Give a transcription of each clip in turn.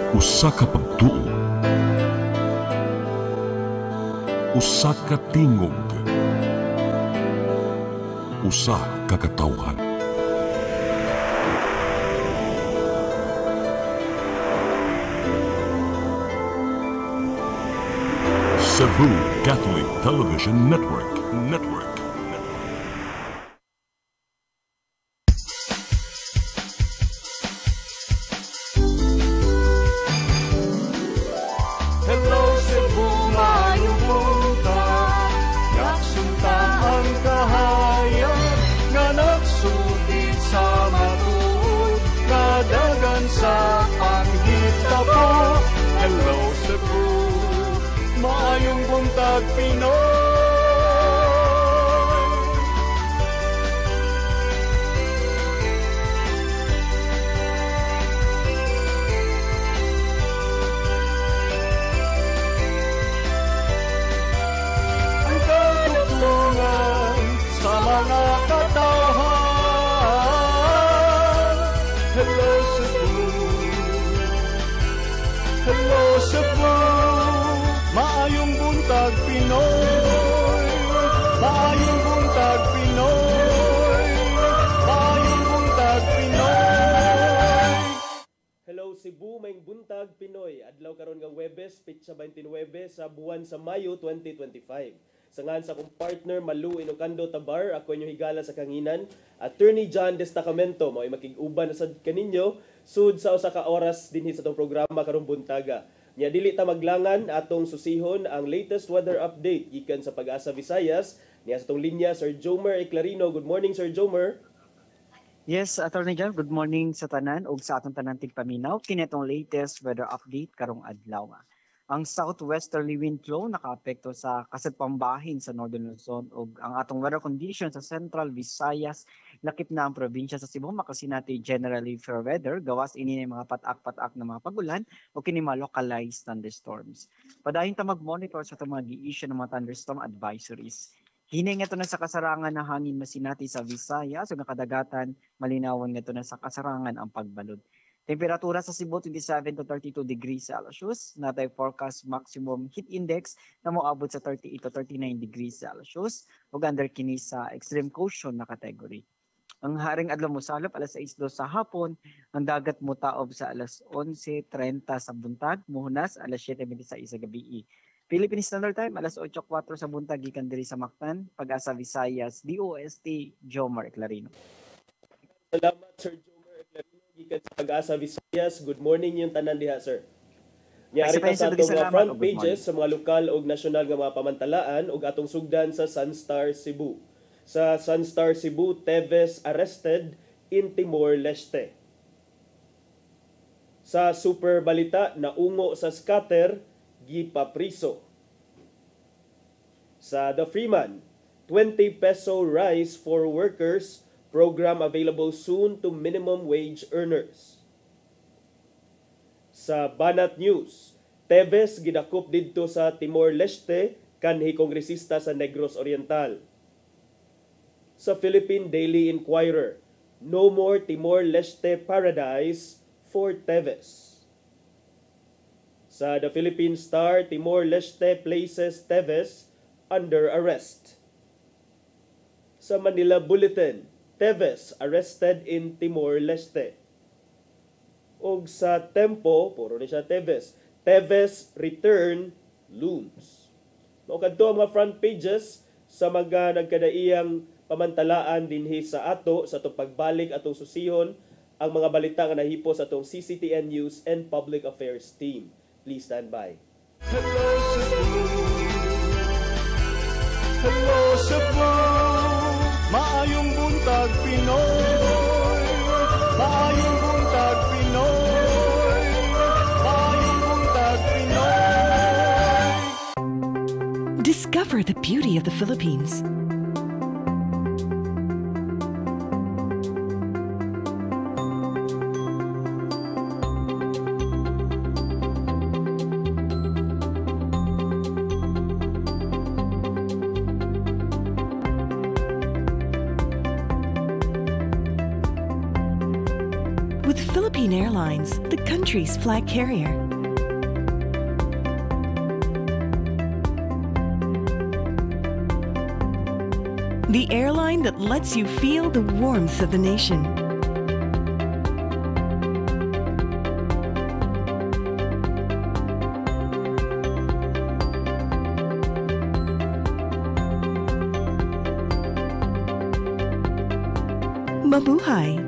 Usa ka pagtuo, usa ka tingog, usa ka katawhan. Cebu Catholic Television Network. Hello Cebu, maayong buntag. Yaksunta ang kahayag nga nagsulid sa matuod, nadagan sa panghitabo. Hello Cebu, maayong buntag Pinoy. Ang katutulungan sa mga katawhan. Hello Cebu, hello Cebu, maayong buntag Pinoy, maayong buntag Pinoy, maayong buntag Pinoy. Hello Cebu, maayong buntag Pinoy. Adlaw karon nga Huwebes, petsa 29 sa buwan sa Mayo 2025. Sa ngan sa akong partner Malu Inocando Tabar, ako inyong higala sa kanginan, Attorney John Destacamento, mao'y makig-uban sa kaninyo sud sa usa ka oras dinhi sa tong programa karong buntaga. Nya dili ta maglangan atong susihon ang latest weather update gikan sa Pag-asa Visayas. Niya sa tong linya Sir Jomer Eclarino. Good morning Sir Jomer. Yes, Attorney John, good morning sa tanan ug sa atong tanan tigpaminaw kini atong latest weather update karong adlaw. Ang southwesterly wind flow nakaapekto sa kasadpambahin sa Northern Luzon ug ang atong weather condition sa Central Visayas lakip na ang probinsya sa Cebu makasinati generally fair weather gawas ini ng mga patak-patak na mga pagulan o kini mga localized thunderstorms. Padayon ta mag-monitor sa itong mga gi-issue ng mga thunderstorm advisories. Hinay nga ito na sa kasarangan na hangin masinati sa Visayas o nakadagatan malinawon nga ito na sa kasarangan ang pagbalod. Temperatura sa Cebu 27 to 32 degrees Celsius. Natay forecast maximum heat index na moabot sa 38 to 39 degrees Celsius ug under kini sa extreme caution na category. Ang haring adlaw mosalop alas 6:02 sa hapon, ang dagat motaob sa alas 11:30 sa buntag, muhunas alas 7:26 sa gabi. Philippine Standard Time alas 8:04 sa buntag gikan diri sa Mactan, Pag-asa Visayas, DOST Jomer Eclarino. Salamat Sir Jomer Eclarino gikan sa Pag-asa Visayas. Good morning yung tanan diha sir. Nyari ta sa atong mga front pages sa mga lokal ug nasyonal nga mga pamantalaan ug atong sugdan sa Sunstar Cebu. Sa Sunstar Cebu, Teves arrested in Timor-Leste. Sa Super Balita, naungo sa scatter, gipapriso. Sa The Freeman, 20 peso rise for workers, program available soon to minimum wage earners. Sa Banat News, Teves gidakop didto sa Timor-Leste kanhi kongresista sa Negros Oriental. Sa Philippine Daily Inquirer, no more Timor-Leste paradise for Teves. Sa The Philippine Star, Timor-Leste places Teves under arrest. Sa Manila Bulletin, Teves arrested in Timor-Leste. Og sa Tempo, puro ni siya Teves. Teves return looms. Mao kadto ang mga front pages sa mga nagkadaiyang pamantalaan dinhi sa ato sa atong pagbalik atong susihon ang mga balita nga nahipo sa atong CCTN News and Public Affairs team. Please stand by. Hello Cebu, hello Cebu, maayong buntag Pinoy, maayong buntag Pinoy, maayong buntag Pinoy. Discover the beauty of the Philippines. with Philippine Airlines, the country's flag carrier. The airline that lets you feel the warmth of the nation. Mabuhay!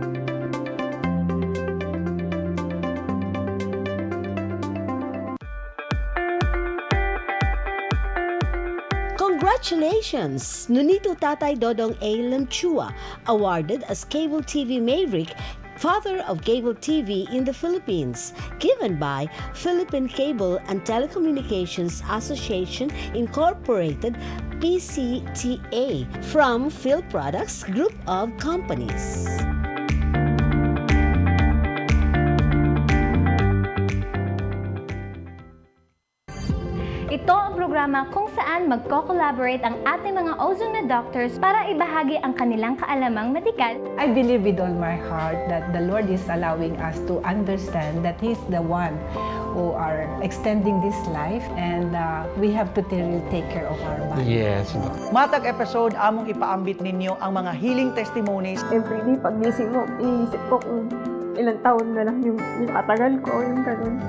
Congratulations! Nunito Tatay Dodong A. Lemchua, awarded as Cable TV Maverick, Father of Cable TV in the Philippines, given by Philippine Cable and Telecommunications Association Incorporated, PCTA, from Phil Products Group of Companies. Ito ang programa kung saan magko-collaborate ang ating mga ozone na doctors para ibahagi ang kanilang kaalamang medikal. I believe with all my heart that the Lord is allowing us to understand that He's the one who are extending this life, and we have to really take care of our body. Yes. Matag episode, among ipaambit ninyo ang mga healing testimonies. Everyday, pag gising mo, iisip ko kung ilang taon na lang yung katagal ko, yung ganun.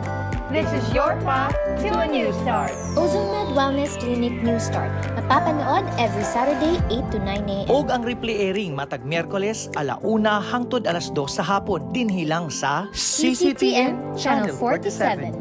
This is your path to a new start. OzoneMed Wellness Clinic New Start. Mapapanood every Saturday, 8 to 9 a.m. Og ang replay airing matag Miyerkules, 1:00 hangtod 2:00 sa hapon, dinhilang sa CCTN Channel 47.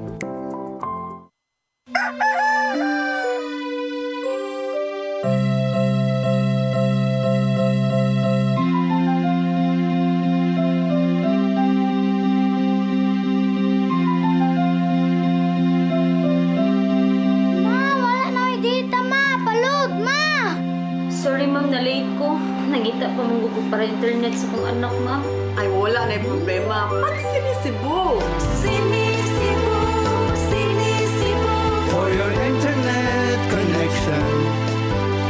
Nangita pa mong gusto para internet sa kong anak, ma'am. Ay, wala na yung problema. Pag-Sinisibu! Sinisibu! Sinisibu! For your internet connection.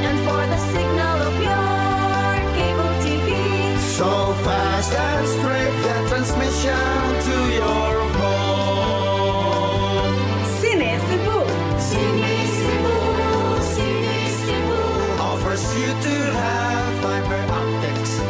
And for the signal of your cable TV. So fast and straight, the transmission to your home. Sinisibu! Sinisibu! Sinisibu! Offers you to have fiber optics.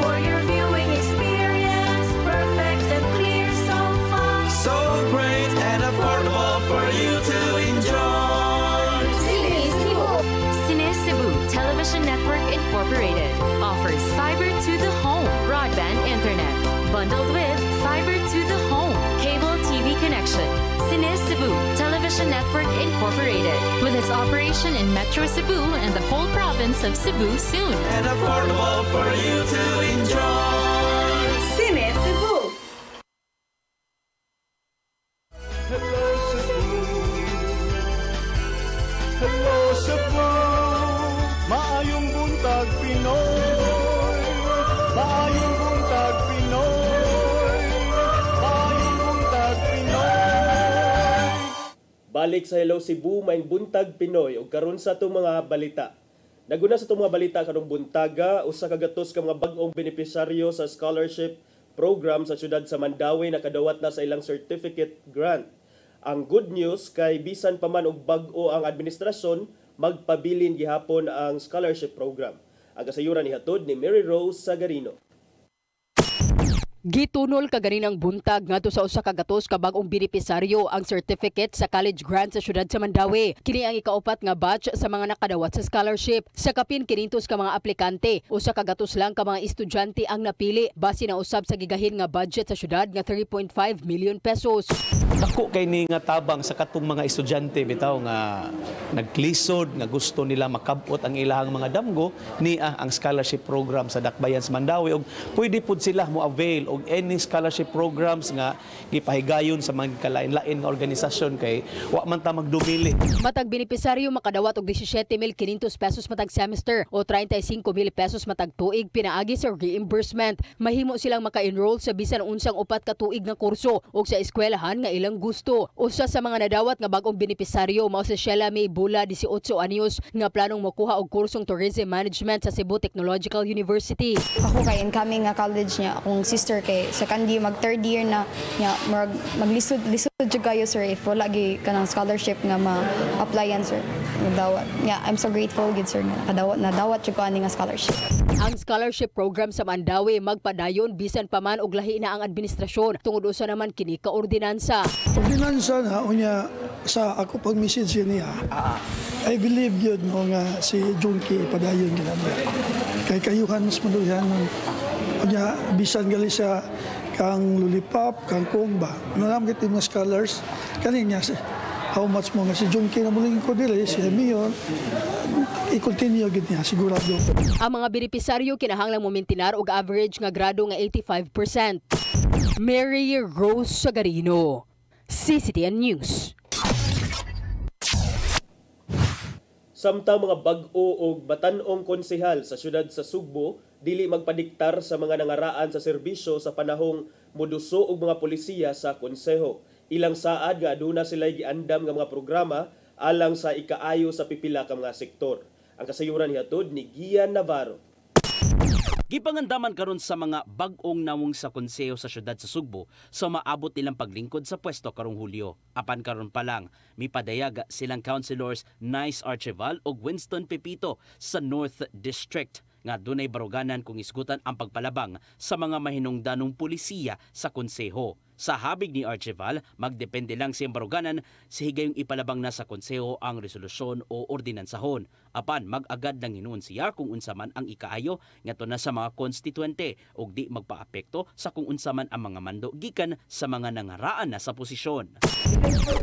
For your viewing experience, perfect and clear so fast. So great and affordable for you to enjoy. Sinisibu! Sinisibu Television Network Incorporated offers fiber to the home broadband internet bundled with fiber to the home cable TV connection. Sinisibu Television Network Incorporated, with its operation in Metro Cebu and the whole province of Cebu soon. And affordable for you to enjoy. Sinisibu! Hello Cebu, hello Cebu, maayong buntag Pinoy, maayong buntag Pinoy, maayong buntag Pinoy. Balik sa Hello Cebu, maing buntag Pinoy ug karon sa itong mga balita. Naguna sa itong mga balita karong buntaga, usa ka gatos ka mga bag-ong benepisaryo sa scholarship program sa syudad sa Mandawi nakadawat na sa ilang certificate grant. Ang good news kay bisan pa man og bag-o ang administrasyon, magpabilin gihapon ang scholarship program. Ang kasayuran ihatod ni Mary Rose Sagarino. Gitunol kaganinang buntag ngadto sa usa ka gatos ka bag-ong benepisaryo ang certificate sa college grant sa syudad sa Mandawi. Kini ang ikaupat nga batch sa mga nakadawat sa scholarship. Sa kapin 500 ka mga aplikante, usa ka gatos lang ka mga estudyante ang napili base na usab sa gigahin nga budget sa syudad nga 3.5 million pesos. Dako kay ni nga tabang sa katong mga estudyante bitaw nga naglisod nga gusto nila makabot ang ilahang mga damgo niya ang scholarship program sa Dakbayan sa Mandawi ug pwede pud sila mo avail og any scholarship programs nga gipahigayon sa mga kalain-lain nga organisasyon kay wa man ta magdumili. Matag benepisaryo makadawat og 17,500 pesos matag semester o 35,000 pesos matag tuig pinaagi sa reimbursement. Mahimo silang maka-enroll sa bisan unsang upat ka tuig nga kurso o sa eskwelahan nga ilang gusto. Usa sa mga nadawat nga bag-ong benepisaryo mao si Sheila May Bula, 18 anyos, nga planong makuha og kursong tourism management sa Cebu Technological University. Ako kay incoming nga college niya, akong sister kay second year mag third year na maglisod jud kayo sir if wala gi kanang scholarship nga ma-applyan sir. Dawat. Yeah, I'm so grateful gid sir nga nadawat jud ko ani nga scholarship. Ang scholarship program sa Mandawi magpadayon bisan pa man og lahi na ang administrasyon tungod usa naman kini ka ordinansa. Ordinansa na unya sa ako pag message niya. I believe yun no, nga si Junkie padayon gina niya. Kay kayuhan mas maduyan unya bisan gali sa kang lulipap kang kumba. Nanam gid mga scholars kaninya how much mo nga si Junkie na muling ko dili siya miyon i-continue gid niya sigurado. Ang mga benepisaryo kinahanglang momentenar og average nga grado nga 85%. Mary Rose Sagarino, CCTN News. Samtang mga bag-o o batan-ong konsehal sa syudad sa Sugbo dili magpadiktar sa mga nangaraan sa serbisyo sa panahong moduso og mga polisiya sa konseho. Ilang saad nga aduna sila giandam nga mga programa alang sa ikaayo sa pipila ka mga sektor. Ang kasayuran hiatod ni Gian Navarro. Gipangandaman karon sa mga bag-ong nawong sa konseho sa syudad sa Sugbo sa maabot nilang paglingkod sa pwesto karong Hulyo. Apan karon pa lang, mipadayag silang councilors Nice Archival ug Winston Pepito sa North District nga dunay baruganan kung isgutan ang pagpalabang sa mga mahinungdanong pulisiya sa konseho. Sa habig ni Archival, magdepende lang siyang baruganan sa higayong ipalabang na sa konseho ang resolusyon o ordinansahon. Apan mag-agad lang hinuon siya kung unsaman ang ikaayo ngadto na sa mga konstituente ug di magpaapekto sa kung unsaman ang mga mando gikan sa mga nangaraan na sa posisyon.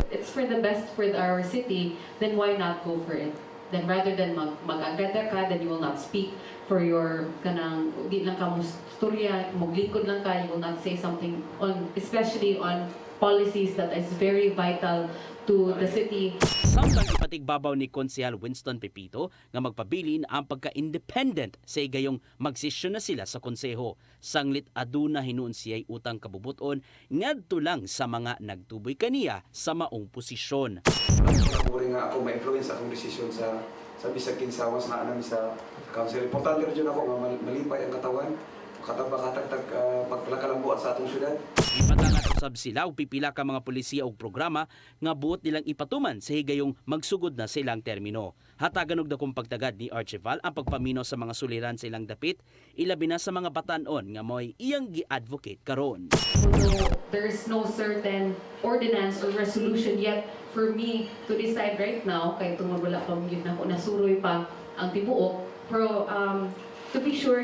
It's for the best for our city, then why not go for it? Then rather than mag-agada ka, then you will not speak for your kanang di lang ka mo storya, maglingkod lang ka, you will not say something on, especially on policies that is very vital to the city. Samtang ipatigbabaw ni Konsehal Winston Pepito nga magpabilin ang pagka-independent sa igayong magsisyon na sila sa konseho. Sanglit aduna hinuon siya'y utang kabubuton ngadto lang sa mga nagtuboy kaniya sa maong posisyon. Puri nga ako ma-influence akong desisyon sa bisag kinsawas na anami sa council. Importante rin ako nga malipay ang katawan, katagtag pagpalakalambuan sa atong syudad. Ipatangat usab sila og pipila ka mga polisiya og programa nga buot nilang ipatuman sa higayong magsugod na silang termino. Hatagan og dakong pagtagad ni Archival ang pagpamino sa mga suliran sa ilang dapit, ilabi na sa mga batan-on nga mo'y iyang gi-advocate karon. There is no certain ordinance or resolution yet for me to decide right now, kay tungod wala pa yun ako nasuroy pa ang tibuok. Pero to be sure,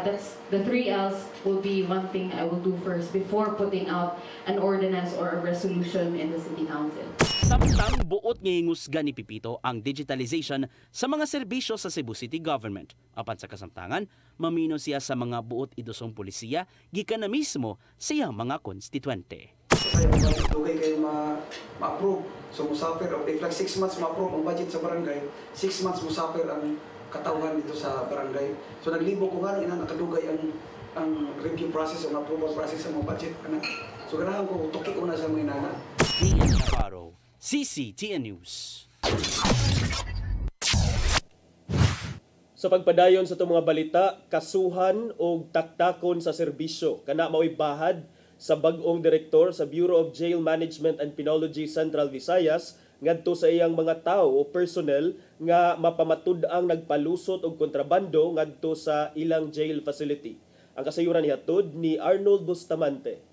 that's the 3 L's will be one thing I will do first before putting out an ordinance or a resolution in the City Council. Samtang buot ngingusga ni Pipito ang digitalization sa mga serbisyo sa Cebu City Government. Apan sa kasamtangan, mamino siya sa mga buot idosong polisiya, gikan na mismo siyang mga konstituente. Dugay kayo ma-approve. So musafir, if like 6 months ma-approve ang budget sa barangay, 6 months musafir ang katawhan dito sa barangay. So naglibo ko nga ina nakadugay ang review process o approval process sa mga budget. So ganahan ko tuki una sa mga inana. Gian Navarro, CCTN News. Sa pagpadayon sa itong mga balita, kasuhan o taktakon sa serbisyo kana mao'y bahad sa bag-ong direktor sa Bureau of Jail Management and Penology Central Visayas ngadto sa iyang mga tao o personnel nga mapamatud-ang nagpalusot og kontrabando ngadto sa ilang jail facility. Ang kasayuran nihatod ni Arnold Bustamante.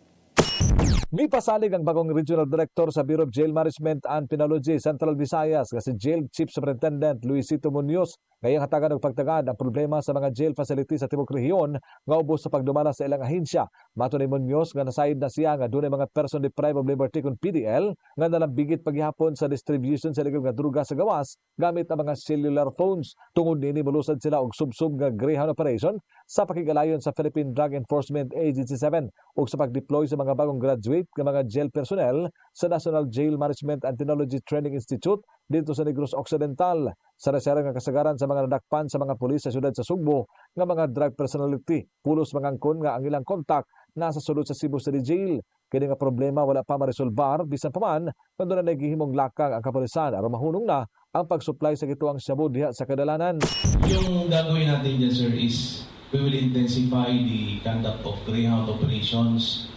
Mipasalig ang bagong Regional Director sa Bureau of Jail Management and Penology Central Visayas nga si Jail Chief Superintendent Luisito Munoz ngayong hatagan og pagtagad ang problema sa mga jail facility sa tibok rehiyon nga ubos sa pagdumala sa ilang ahensya. Mato ni Munoz nga nasayod na siya nga dunay mga person deprived of liberty kun PDL nga nalambigit paghihapon sa distribution sa legal nga druga sa gawas gamit ang mga cellular phones. Tungod nini molusad sila og subsub nga Greyhound operation sa pakigalayon sa Philippine Drug Enforcement Agency 7 ug sa pagdeploy sa mga bagong graduate nga mga jail personnel sa National Jail Management and Penology Training Institute dito sa Negros Occidental. Sa nasara nga kasagaran sa mga nadakpan sa mga pulis sa syudad sa Sugbo nga mga drug personality, pulos mangangkon nga ang ilang kontak nasa sulod sa Cebu City Jail. Kini nga problema wala pa maresolbar bisan pa man kundo na nagihimong lakang ang kapulisan aron mahunong na ang pag-supply sa gituang shabu diha sa kadalanan. Yung gagawin natin dyan, sir, is We will intensify the conduct of Greyhound operations.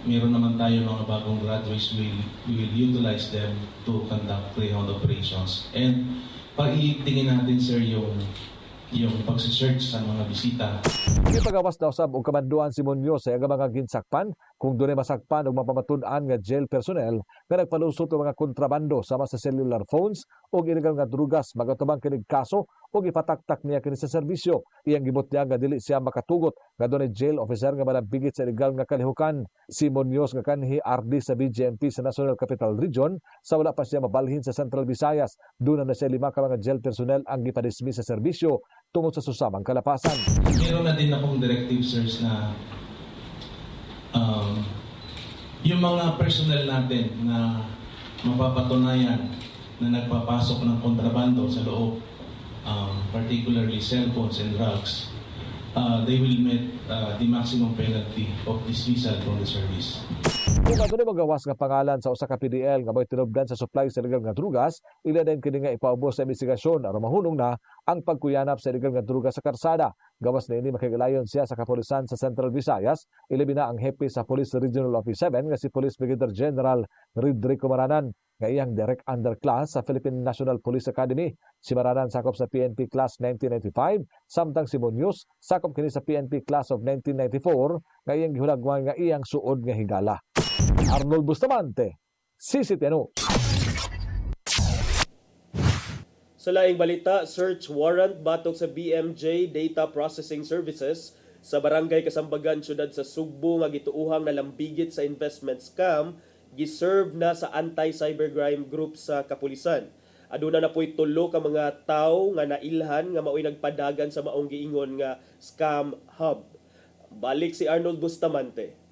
Meron naman tayo mga bagong graduates, we will utilize them to conduct Greyhound operations. And pag-iigtingin natin, sir, yung pag-search sa mga bisita. Ipagawas na usab og kamanduan si Munoz sa mga ginsakpan kung dunay masakpan og mapamatun-an nga jail personnel nga nagpalusot og mga kontrabando sama sa cellular phones og illegal nga drugas magatubang kinig kaso og ipataktak niya kini sa serbisyo. Iyang gibot niya nga dili siya makatugot nga dunay jail officer nga malabigit sa illegal nga kalihukan. Si Munoz nga kanhi RD sa BGMP sa National Capital Region sa wala pa siya mabalhin sa Central Visayas. Doon na siya 5 ka mga jail personnel ang gipadismiss sa serbisyo tungod sa susamang kalapasan. Meron na din akong directive, sirs, na yung mga personnel natin na mapapatunayan na nagpapasok ng kontrabando sa loob, particularly cellphones and drugs, they will meet the maximum penalty of dismissal from the service. Kung adunay magawas nga pangalan sa usa ka PDL nga mo'y tinubdan sa supply sa illegal nga drugas, ila din kini nga ipaubos sa investigasyon aron mahunong na ang pagkuyanap sa illegal nga drugas sa karsada. Gawas na ini makigalayon siya sa kapulisan sa Central Visayas, ilabi na ang hepe sa Police Regional Office 7 nga si Police Brigadier General Rodrigo Maranan nga iyang direct underclass sa Philippine National Police Academy. Si Maranan sakop sa PNP Class 1995, samtang si Munoz sakop kini sa PNP Class of 1994 nga iyang gihulagwan nga iyang suod nga higala. Arnold Bustamante, CCTV. Sa laing balita, search warrant batok sa BMJ Data Processing Services sa Barangay Kasambagan, Syudad sa Sugbo nga gituuhang nalambigit sa investment scam giserve na sa anti-cybercrime group sa kapulisan. Aduna na po'y 3 ka mga tawo nga nailhan nga mao'y nagpadagan sa maong giingon nga scam hub. Balik si Arnold Bustamante.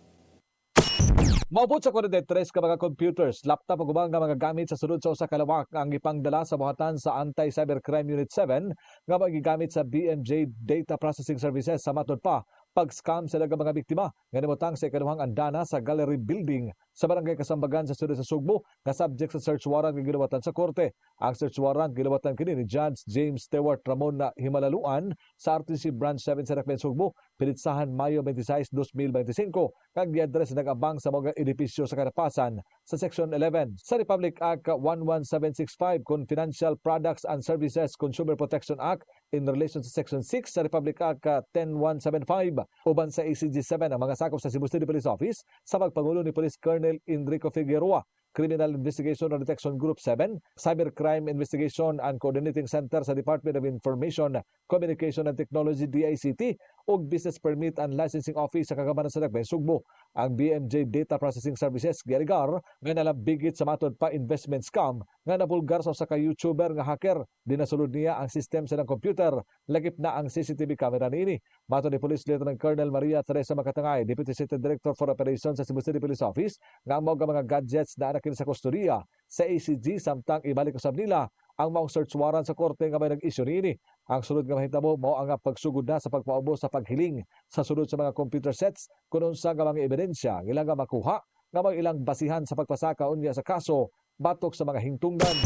Maupot sa 43 ka mga computers, laptop ug ubang mga gamit sa sulod sa usa ka lawak ang ipangdala sa buhatan sa Anti-Cybercrime Unit 7 nga magigamit sa BMJ Data Processing Services sa matod pa pag-scam sila mga biktima nga nimutang sa ikaduhang andana sa Gallery Building sa Barangay Kasambagan sa Syudad sa Sugbo nga subject sa search warrant nga giluwatan sa korte. Ang search warrant giluwatan kini ni Judge James Stewart Ramon na Himalaluan sa RTC Branch 7 sa Dakbayan, Sugbo, pinitsahan Mayo 26, 2025 kag gi-address nag-abang sa mga edipisyo sa kalapasan sa Section 11 sa Republic Act 11765 Confidential Products and Services Consumer Protection Act in relation sa Section 6 sa Republic Act 10175 uban sa ACG 7 ang mga sakop sa Cebu City Police Office sa pagpangulo ni Police Colonel Enrico Figueroa, Criminal Investigation and Detection Group 7, Cybercrime Investigation and Coordinating Center sa Department of Information, Communication and Technology DICT ug Business Permit and Licensing Office sa Kagamanan sa Dakbayan, Sugbo. Ang BMJ Data Processing Services gialigar nga nalambigit sa matod pa investment scam nga nabulgar sa usa ka YouTuber nga hacker. Dinasulod niya ang system sa computer, lagip na ang CCTV camera niini. Matod ni Police Lieutenant Colonel Maria Teresa Makatangay, Deputy City Director for Operations sa Cebu City Police Office, nga ang mga gadgets na anakin sa kustodiya sa ACG samtang ibalik usab nila ang maong search warrant sa korte nga may nag-issue niini. Ang sulod nga mahitabo mao ang pagsugod na sa pagpaubos sa paghiling sa sulod sa mga computer sets kuno sa mga ebidensya ilang nga makuha nga mag ilang basihan sa pagpasaka unya sa kaso batok sa mga hingtungdan.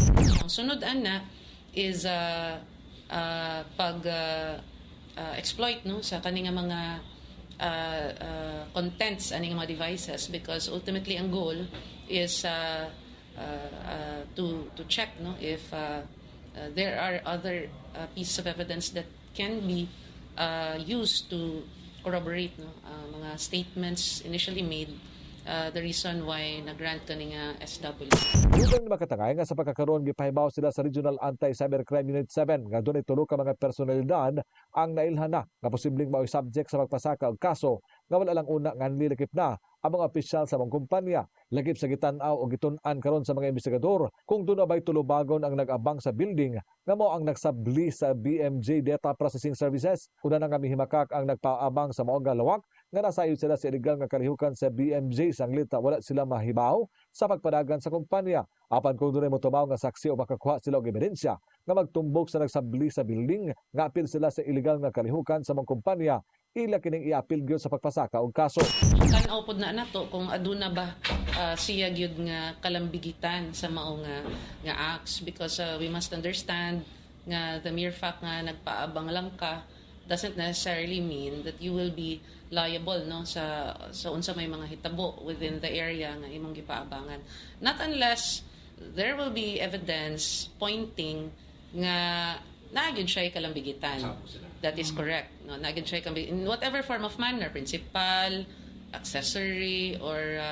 Ang sunod ana is exploit no sa kaning mga contents aning mga devices, because ultimately ang goal is to check no if there are other pieces of evidence that can be used to corroborate no mga statements initially made, the reason why na-grant kani nga SW. Dugang makatangay nga sa pagkakaroon gipahibaw sila sa Regional Anti-Cybercrime Unit 7 nga dunay 3 ka mga personalidad ang nailhan na nga posibleng mao'y subject sa pagpasaka og kaso nga wala lang una nga nilakip na ang mga opisyal sa mga kumpanya. Lagip sa gitan-aw o gitun-an karon sa mga investigador kung doon ba'y tulubagon ang nag-abang sa building nga mo ang nagsabli sa BMJ Data Processing Services. Una na nga mihimakak ang nagpaabang sa maong lawak nga nasayod sila sa illegal nga kalihukan sa BMJ sanglit wala sila mahibaw sa pagpadagan sa kumpanya. Apan kung doon mo tumaw nga saksi o makakuha sila og ebidensya nga magtumbok sa nagsabli sa building nga apil sila sa illegal nga kalihukan sa mga kumpanya, ila kining i-apil gyud sa pagpasaka og kaso. Tan-aw pod na nato kung aduna ba siya gyud nga kalambigitan sa mao nga acts, because we must understand nga the mere fact nga nagpaabang lang ka doesn't necessarily mean that you will be liable no sa unsa may mga hitabo within the area nga imong gipaabangan. Not unless there will be evidence pointing nga naagid siya kalambigitan. That is correct. No, naagid siya kalambigitan in whatever form of manner, principal, accessory, or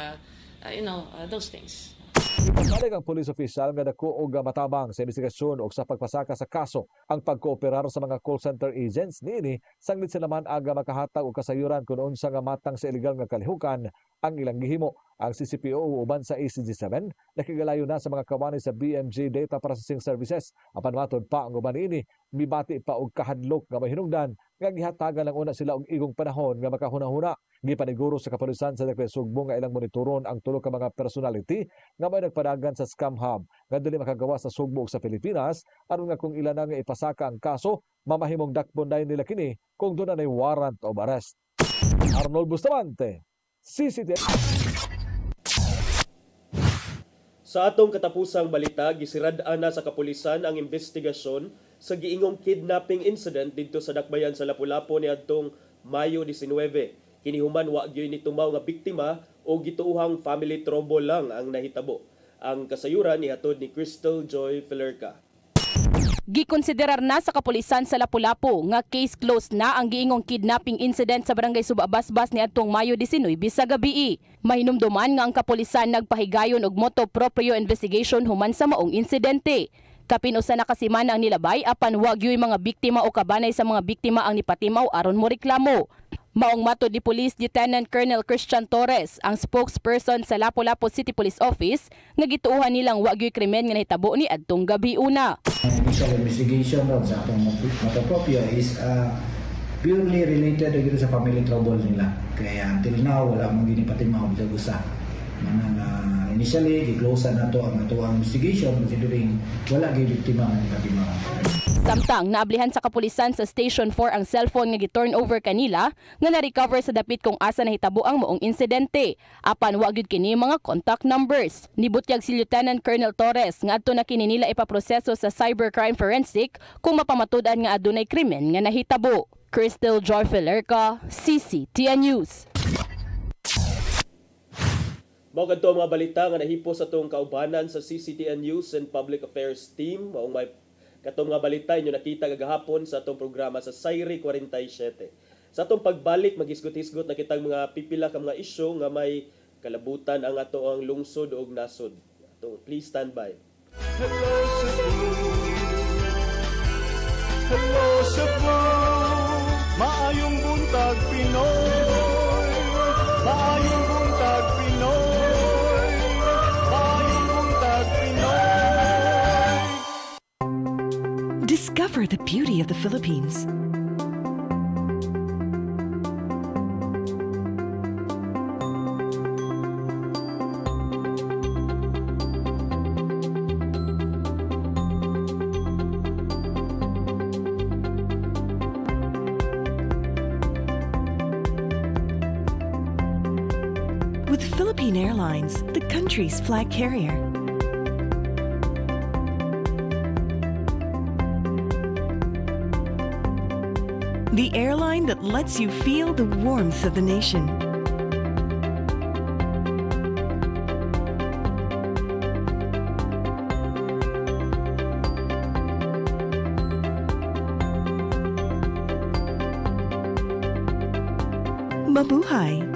those things. Ipasalig ang police official nga dako og matabang sa investigasyon o sa pagpasaka sa kaso ang pagkooperar sa mga call center agents niini sanglit sila man aga makahatag og kasayuran kun unsa nga matang sa illegal nga kalihukan ang ilang gihimo. Ang CCPO uban sa ACG7 nakigalayo na sa mga kawani sa BMG Data Processing Services. Apan matod pa ang uban niini mibati pa og kahadlok nga mahinungdan nga gihatagan lang una sila og igong panahon nga makahuna-huna. Gipaniguro sa kapulisan sa Dakbayan Sugbo nga ilang monitoron ang tulo ka mga personality nga may nagpadagan sa scam hub nga dili makagawa sa Sugbo ug sa Pilipinas aron nga kung ilan nga ipasaka ang kaso mamahimong dakpon dayon nila kini kung doon na warrant of arrest. Arnold Bustamante, CCTV. Sa atong katapusang balita, gisirad-an na sa kapulisan ang investigasyon sa giingong kidnapping incident dito sa Dakbayan sa Lapu-Lapu niadtong Mayo 19. Kinihuman wa gyud ni tumaw nga biktima o gituuhang family trouble lang ang nahitabo. Ang kasayuran nihatod ni Crystal Joy Filerca. Gikonsiderar na sa kapulisan sa Lapu-Lapu nga case closed na ang giingong kidnapping incident sa barangay Subabasbas niadtong Mayo 19 sa gabii. Mahinumduman nga ang kapulisan nagpahigayon og moto proprio investigation human sa maong insidente. Kapin usa na kasimana ang nilabay apan wa gyud mga biktima o kabanay sa mga biktima ang nipatimaw aron mo reklamo. Maong matod ni Police Lieutenant Colonel Christian Torres, ang spokesperson sa Lapu-Lapu City Police Office, nga gituuhan nilang wa gyud krimen nga nahitabo ni adtong gabi una. Initial investigation sa atong matopropyo is purely related dito sa family trouble nila. Kaya until now wala mong ginipatimaw sa gusa. Initially gi-close na to ang investigation considering wala gyud biktima nga nipatimaw. Samtang naablihan sa kapulisan sa Station 4 ang cellphone nga gi-turn over kanila nga na-recover sa dapit kung asa nahitabo ang moong insidente. Apan wa gyud kini mga contact numbers. Nibutyag si Lieutenant Colonel Torres nga adto na kini nila ipaproseso sa cybercrime forensic kung mapamatud-an nga adunay krimen nga nahitabo. Crystal Joy Filerca, CCTN News. Mao kadto mga balita nga nahipo sa atong kaubanan sa CCTN News and Public Affairs Team. Maong may katong mga balita inyo nakita kagahapon sa atong programa sa Sayri 47. Sa atong pagbalik magisgot-hisgot na kitang mga pipila ka mga isyu nga may kalabutan ang ato ang lungsod ug nasod. Please stand by. Hello Cebu, hello Cebu, maayong buntag Pinoy, maayong buntag Pinoy, maayong buntag Pinoy. Discover the beauty of the Philippines. With Philippine Airlines, the country's flag carrier. The airline that lets you feel the warmth of the nation. Mabuhay!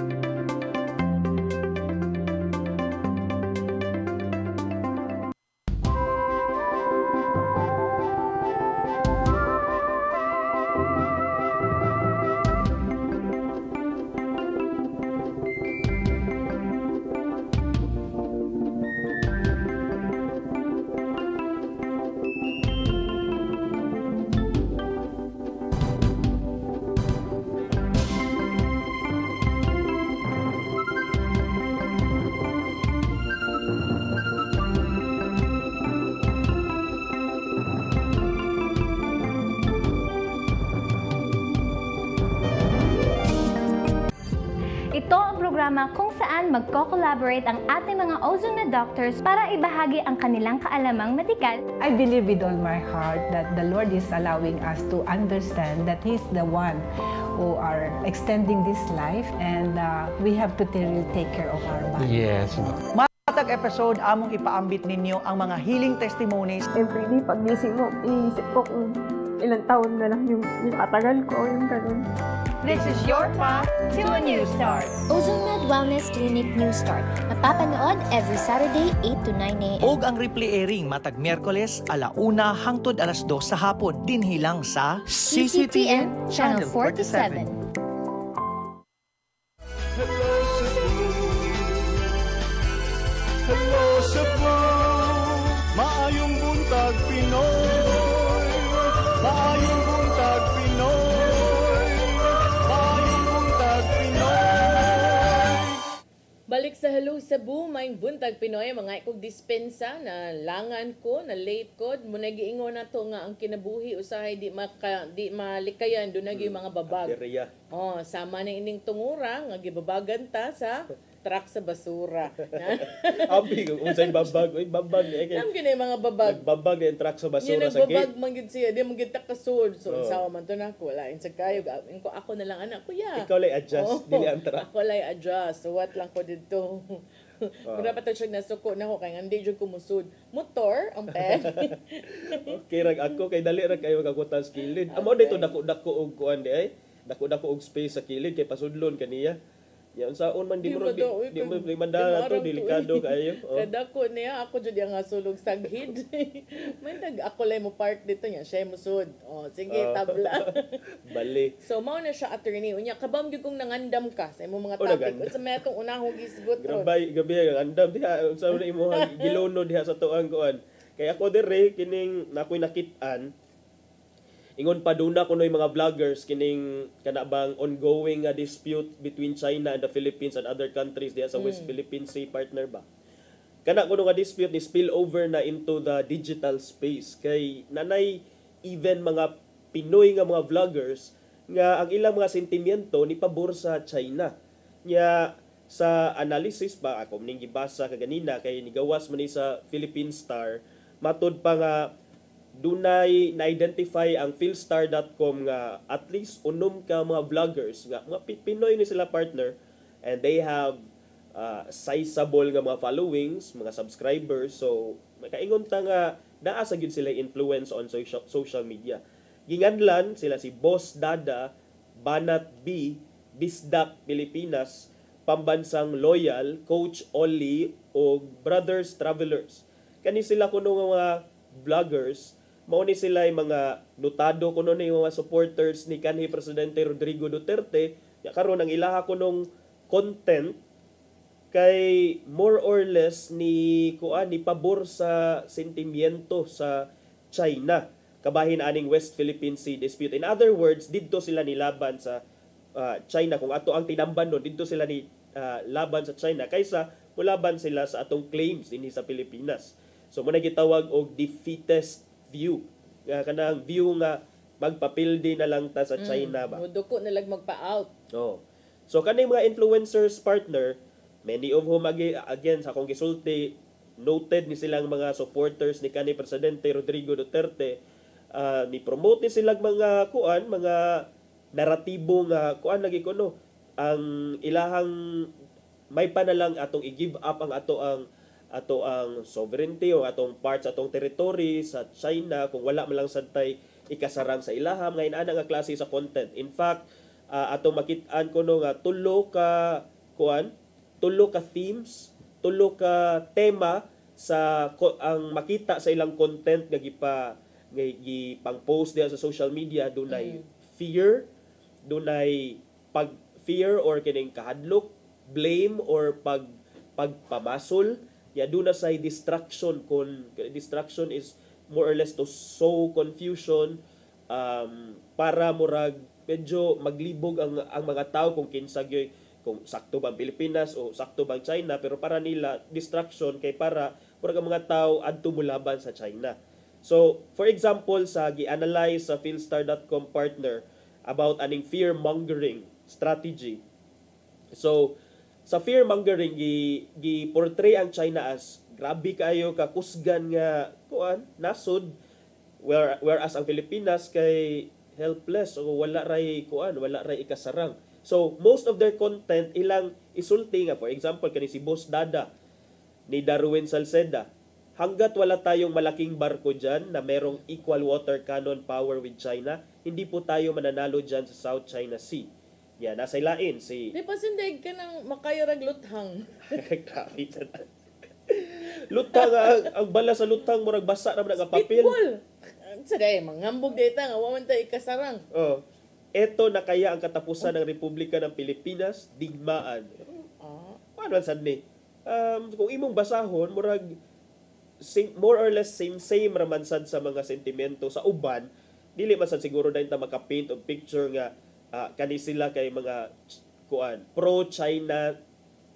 naman magko-collaborate ang ating mga ozone doctors para ibahagi ang kanilang kaalamang medikal. I believe with all my heart that the Lord is allowing us to understand that He's the one who are extending this life, and we have to really take care of our body. Yes. Matag episode, among ipaambit ninyo ang mga healing testimonies. Every day, pag gising mo, iisip ko kung ilang taon na lang yung katagal ko, yung ganun. This is your path to a new start. OzoneMed Wellness Clinic New Start. Mapapanood every Saturday, 8 to 9 a.m. Og ang replay airing matag Miyerkules, 1:00 hangtod 2:00 sa hapon. Dinhi lang sa CCTN Channel 47. Hello Cebu, maayong buntag Pinoy, maayong buntag Pinoy, maayong buntag Pinoy. Balik sa Hello Cebu, maayong buntag Pinoy, mga ikog dispensa na langan ko, na late ko, muna giingon na to nga ang kinabuhi usahay di malikayan doon yung mga babag. Oh, sama na ining tungura nga gibabagan ta sa truck sa basura. Abi, unsay babag, oy babag ni kay. Nam gini mga babag. Babag yung truck sa basura sa gate. Babag man gid siya, di man gid ta kasud. So sawa man to nako, lain sa kayo, ko ako na lang anak ko ya. Ikaw lay adjust dili ang truck. Ako lay adjust. So what lang ko didto. Kung dapat siya nasuko na ko kay hindi jud ko musud. Motor ang pet. Okay rag ako kay dali ra kayo kagutan sa kilid. Amo dito dako-dako og kuan di ay. Dako-dako og space sa kilid kay pasudlon kaniya. Yan saon man di mo mandala to delikado kayo. Kada ko niya ako jud ang sulog saghid. May tag ako lay mo part dito niya, siya musud. Oh, sige tabla. Bali. So mao na siya attorney. Unya kabam gyud kung nangandam ka sa imong mga topic. Unsa may atong unahong gisgot ron. Gabi ang andam diha unsa na imo gilono diha sa tuang kuan. Kay ako dire kining nakoy nakit-an ingon pa duna kunoy mga vloggers kining kanabang ongoing dispute between China and the Philippines and other countries diha sa West Philippine Sea partner ba. Kana kuno nga dispute ni spill over na into the digital space kay nanay even mga Pinoy nga mga vloggers nga ang ilang mga sentimiento ni pabor sa China. Nya sa analysis ba ako ning gibasa kaganina kay nigawas man ni sa Philippine Star matud pa nga dunay na-identify ang philstar.com nga at least unom ka mga vloggers nga mga Pinoy ni sila partner and they have sizable nga mga followings, mga subscribers. So makaingon ta nga naa sa gyud sila influence on social media. Ginganlan sila si Boss Dada, Banat B, Bisdak Pilipinas, Pambansang Loyal, Coach Ollie o Brothers Travelers. Kani sila kuno nga mga vloggers. Mao ni sila yung mga notado kuno ni mga supporters ni kanhi Presidente Rodrigo Duterte. Ya karon ang ilaha kunong content kay more or less ni pabor sa sentimiento sa China kabahin aning West Philippine Sea dispute. In other words, didto sila nilaban sa China kung ato ang tinamban nun, didto sila ni laban sa China kaysa mulaban sila sa atong claims dinhi sa Pilipinas. So muna gitawag og defeatist view. Kanang view nga magpapildi na lang ta sa China ba. Muduko na lang magpa-out. Oh. So kaning mga influencers partner, many of whom again sa akong gisulti noted ni silang mga supporters ni kanhi Presidente Rodrigo Duterte, ni promote ni silang mga mga naratibo nga lagi kuno ang ilahang may pa na lang atong i-give up ang ato ang sovereignty o atong parts atong territory sa China kung wala man lang santay ikasarang sa ilaham ngayon ana nga klase sa content. In fact, atong makit-an kuno nga tulo ka themes, tulo ka tema sa ang makita sa ilang content nga gipang-post diha sa social media. Dunay fear, dunay fear or kining kahadlok, blame or pagpamasol. Ya doon na sa distraction kun distraction is more or less to sow confusion para murag medyo maglibog ang mga tao kung kinsa gyoy kung sakto bang Pilipinas o sakto bang China, pero para nila distraction kay para murag ang mga tao adto mulaban sa China. So for example sa gi-analyze sa philstar.com partner about aning fear mongering strategy. So sa fear-mongering gi-portray ang China as grabe kayo kakusgan nga nasod, whereas ang Pilipinas kay helpless o wala ray ikasarang. So most of their content ilang isulti nga, for example kani si Boss Dada ni Darwin Salceda, hanggat wala tayong malaking barko dyan na merong equal water cannon power with China, hindi po tayo mananalo dyan sa South China Sea. Yan, nasa ilain si... Di pa sindig ka ng makayarag luthang. Grabe sa luthang, ang bala sa luthang, murag basa naman ang papel. Spitball! Saday, mangambog dito nga, waman tayo ikasarang. Oh, eto na kaya ang katapusan ng Republika ng Pilipinas, digmaan. Paano saan ni? Kung imong basahon, murag more or less same raman sad sa mga sentimento sa uban, dili man sad siguro dahil ta makapaint og picture nga kani sila kay mga pro-China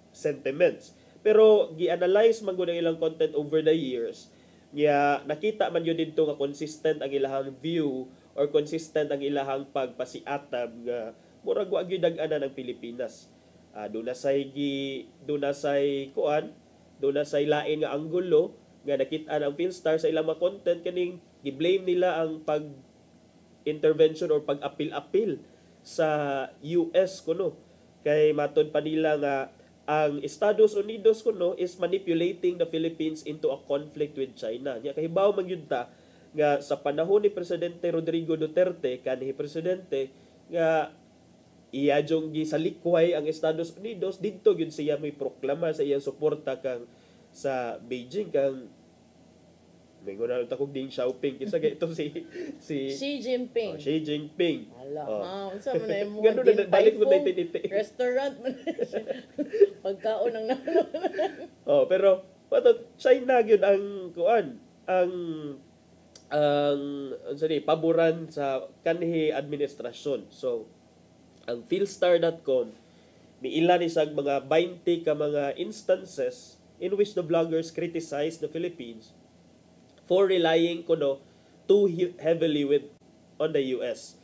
sentiments. Pero gi-analyze man gud ang ilang content over the years, nga nakita man yun dito nga consistent ang ilahang view or consistent ang ilahang pagpasiatab nga murag wa gyud dag-ana ng Pilipinas. Doon na say lain nga anggulo nga nakita ang Philstar sa ilang mga content kaning gi-blame nila ang pag-intervention or pag-apil-apil sa US kuno. Kay matod pa nila nga ang Estados Unidos kuno is manipulating the Philippines into a conflict with China. Nya kahibaw man gyud ta nga sa panahon ni Presidente Rodrigo Duterte kanhi presidente nga iya jong gisalikway ang Estados Unidos, didto gyud siya may proklama sa iyang suporta kang sa Beijing kang may guna ta kog ding Xiaoping kinsa kay ito si Xi Jinping. Xi Jinping. Ala, unsa man ay mo Ganun na balik mo na restaurant man. Pagkaon ng pero China gyud ang paboran sa kanhi administrasyon. So ang Philstar.com miila ni sag mga 20 ka mga instances in which the bloggers criticize the Philippines for relying too heavily on the US.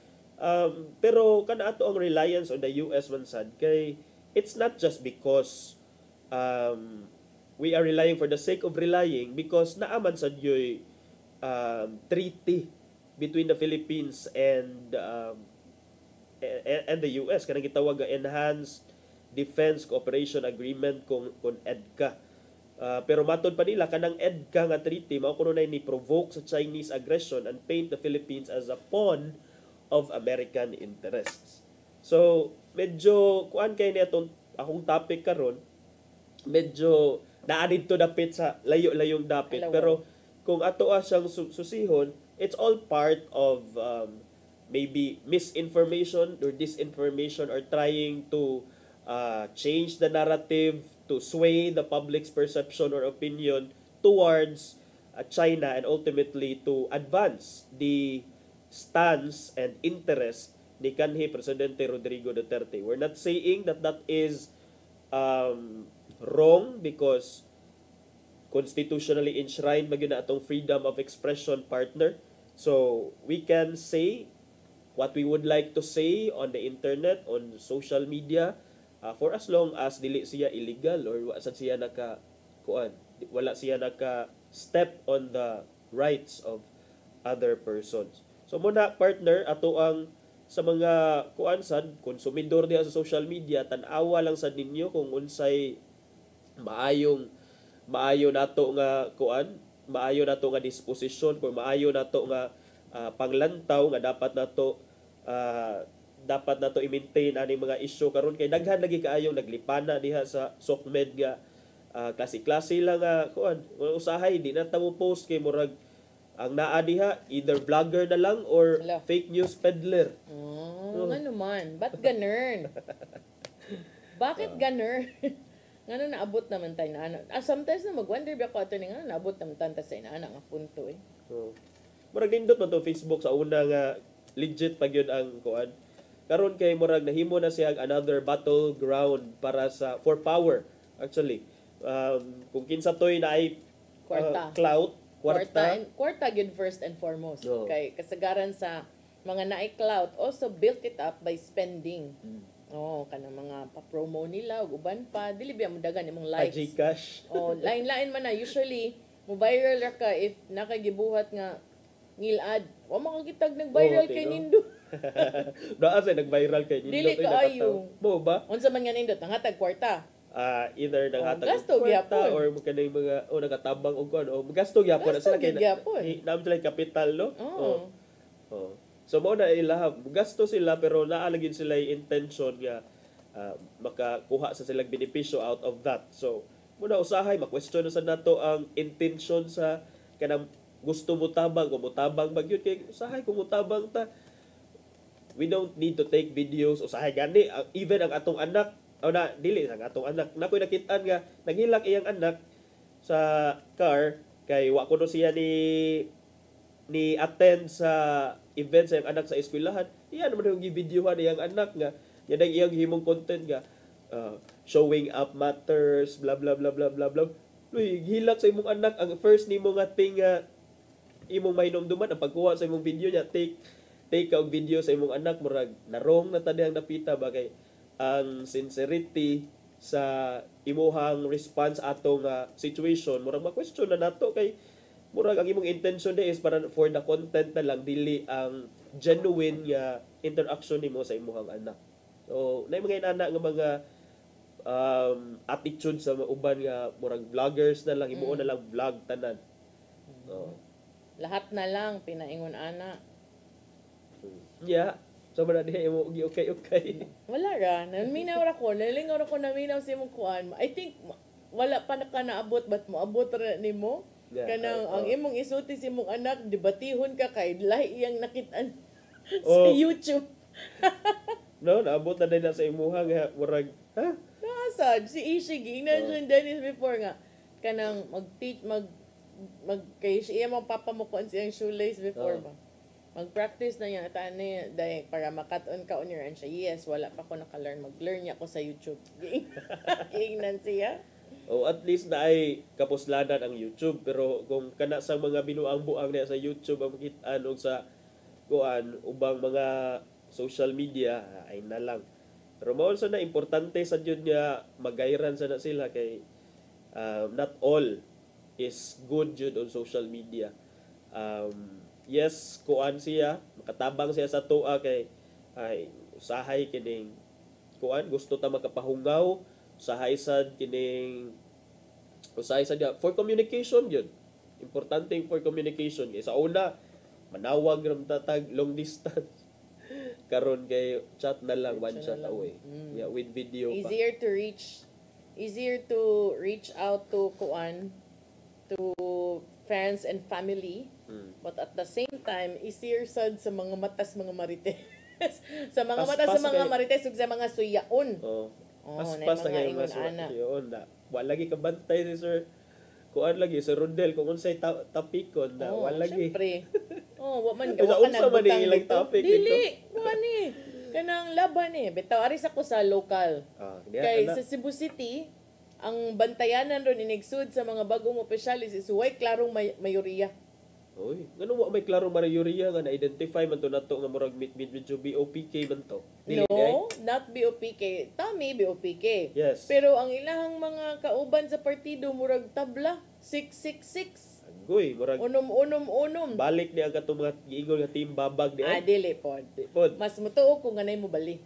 Pero kana ato ang reliance on the US man sad kay it's not just because we are relying for the sake of relying, because naaman sad yoy treaty between the Philippines and the US kanang gitawag nga Enhanced Defense Cooperation Agreement kung EDCA. Pero matod pa nila kanang EDCA nga treaty mao kuno nay ni provoke sa Chinese aggression and paint the Philippines as a pawn of American interests. So medyo kuan kay ni atong akong topic karon, medyo naanid to dapit sa layo-layong dapit. Pero kung ato siyang susihon, it's all part of maybe misinformation or disinformation or trying to change the narrative to sway the public's perception or opinion towards China and ultimately to advance the stance and interest ni kanhi Presidente Rodrigo Duterte. We're not saying that is wrong because constitutionally enshrined magyud na atong freedom of expression, partner. So we can say what we would like to say on the internet, on social media, for as long as dili siya illegal or wala siya naka step on the rights of other persons. So muna, partner, ato ang sa mga konsumidor diha sa social media, tan-awa lang sad ninyo kung unsay maayo nato nga disposisyon, kung maayo nato nga panglantaw nga dapat nato i-maintain ani mga issue karon kay daghan lagi kaayong naglipana diha sa SOCMED nga klase-klase lang nga usahay di na ta mo post kay murag ang naa diha either vlogger na lang or fake news peddler. Ano man, ba't ganern? Bakit ganern? Ngano naabot naman tayo na ana. Sometimes na mag-wonder ba ko ato ni ngano naabot naman tayo sa inaana nga punto eh. Murag nindot man to Facebook sa una nga legit pa gyud ang kuan. Karon kay murag nahimo na siya another battleground para for power actually. Kung kinsa toy na ay clout, kwarta gyud first and foremost. Kay kasagaran sa mga naay clout also built it up by spending. kanang mga pa-promo nila ug uban pa dili biya mo dagan imong likes. Gcash. Lain-lain man na usually mo viral ra ka if nakagibuhat nga ngilad. Wa makakitag nag-viral kay nindo. Naa sa nag-viral kay nindo. Dili kaayo. Mo ba? Unsa man nga nindot nanghatag kwarta. Either nanghatag gasto gyapon or mo kanay mga nagatabang og kuan o gasto gyapon na sila kay naam sila kapital no. So mo na ilaha gasto sila pero naalagin sila yung intention nga makakuha sa silang benepisyo out of that. So muna usahay ma-question na sa nato ang intention sa kanang gusto mo tabang o mutabang bagyod kay usahay kung mutabang ta. We don't need to take videos usahay gani even ang atong anak dili ang atong anak nakoy nakitaan nga naghilak iyang anak sa car kay wa kuno siya ni attend sa event sa iyang anak sa eskwelahan. Iyan naman yung gi-videohan iyang anak nga yan ang iyang himong content nga showing up matters blah blah blah blah blah blah. Luy gihilak sa imong anak ang first nimo nga thing nga imong mainumduman ang pagkuha sa imong video niya take ka og video sa imong anak murag narong na tadihang napita bagay ang sincerity sa imuhang response ato nga situation murag ma-question na nato kay murag ang imong intention is para for the content na lang dili ang genuine nga interaction nimo sa imuhang anak. So nay mga inana nga mga attitude sa uban nga murag vloggers na lang imuon na lang vlog tanan. Lahat na lang pinaingon ana. Yeah. So man diha imo okay. Wala ra. Naminaw ra ko, nalingaw ra ko naminaw sa imong kuan. I think wala pa ka naabot but moabot ra nimo. Kanang ang imong isulti sa imong anak debatihon ka kay lahi iyang nakitaan sa YouTube. No, naabot na din na sa imuha nga murag Nasad si Ishig ingnan Dennis before nga kanang mag-teach mag kay siya mo papamukuan siyang shoelace before ba. Mag-practice na yan atani dahil para makaton ka on your end siya. Yes, wala pa ko naka-learn. Mag-learn niya ako sa YouTube. Ingnan siya. At least na ay kapuslanan ang YouTube pero kung kana sa mga binuang-buang niya sa YouTube ang makita-an og sa kuan ubang mga social media ay na lang. Pero mao sa na importante sa jud nga magayran sa na sila kay not all is good jud on social media. Yes, kuan siya, makatabang siya sa tuwa kay ay usahay kining kuan gusto ta makapahungaw, usahay sad kining usahay sad for communication yun. Importante for communication kay sa una manawag ram tatag long distance. Karon kay chat na lang one chat away. Yeah, with video pa. Easier to reach out to kuan to friends and family, but at the same time easier sad sa mga matas mga marites. Sa mga matas sa mga marites ug sa mga suyaon. Pas na kayo yun na. Wala lagi kabantay si Sir kuan lagi Sir Rodel kung unsay tapikon na wala lagi. Syempre. Wa man gawa ka na butang ilang topic dili ni kanang laban bitaw ari sa ko sa local. Kay sa Cebu City ang bantayanan ron inigsud sa mga bagong opisyalis is way klarong mayoriya. Oy, ngano mo may klarong mayoriya nga na-identify man to nato nga murag medyo BOPK man to. Dili not BOPK. Tami BOPK. Yes. Pero ang ilahang mga kauban sa partido murag tabla 666. Agoy, murag unom. Balik ni ang katong mga giingol nga team babag di. Dili pod. Mas mutuo kung ganay mo bali.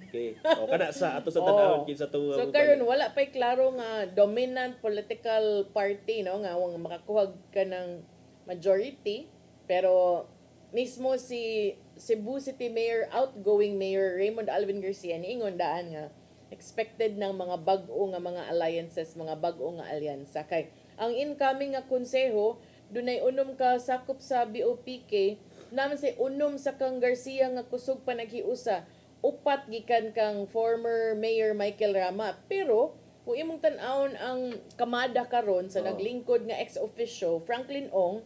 Okay. Kana sa ato sa tanawon kinsa tong so karon wala pay klaro nga dominant political party no nga wang makakuha ka ng majority pero mismo si Cebu City Mayor outgoing Mayor Raymond Alvin Garcia niingon daan nga expected ng mga bag-o nga mga alliances, mga bag-o nga alyansa kay ang incoming nga konseho dunay unom ka sakop sa BOPK naman si unom sa kang Garcia nga kusog pa naghiusa upat gikan kang former Mayor Michael Rama. Pero, kung imong tan-awon ang kamada karon sa naglingkod nga ex-officio, Franklin Ong,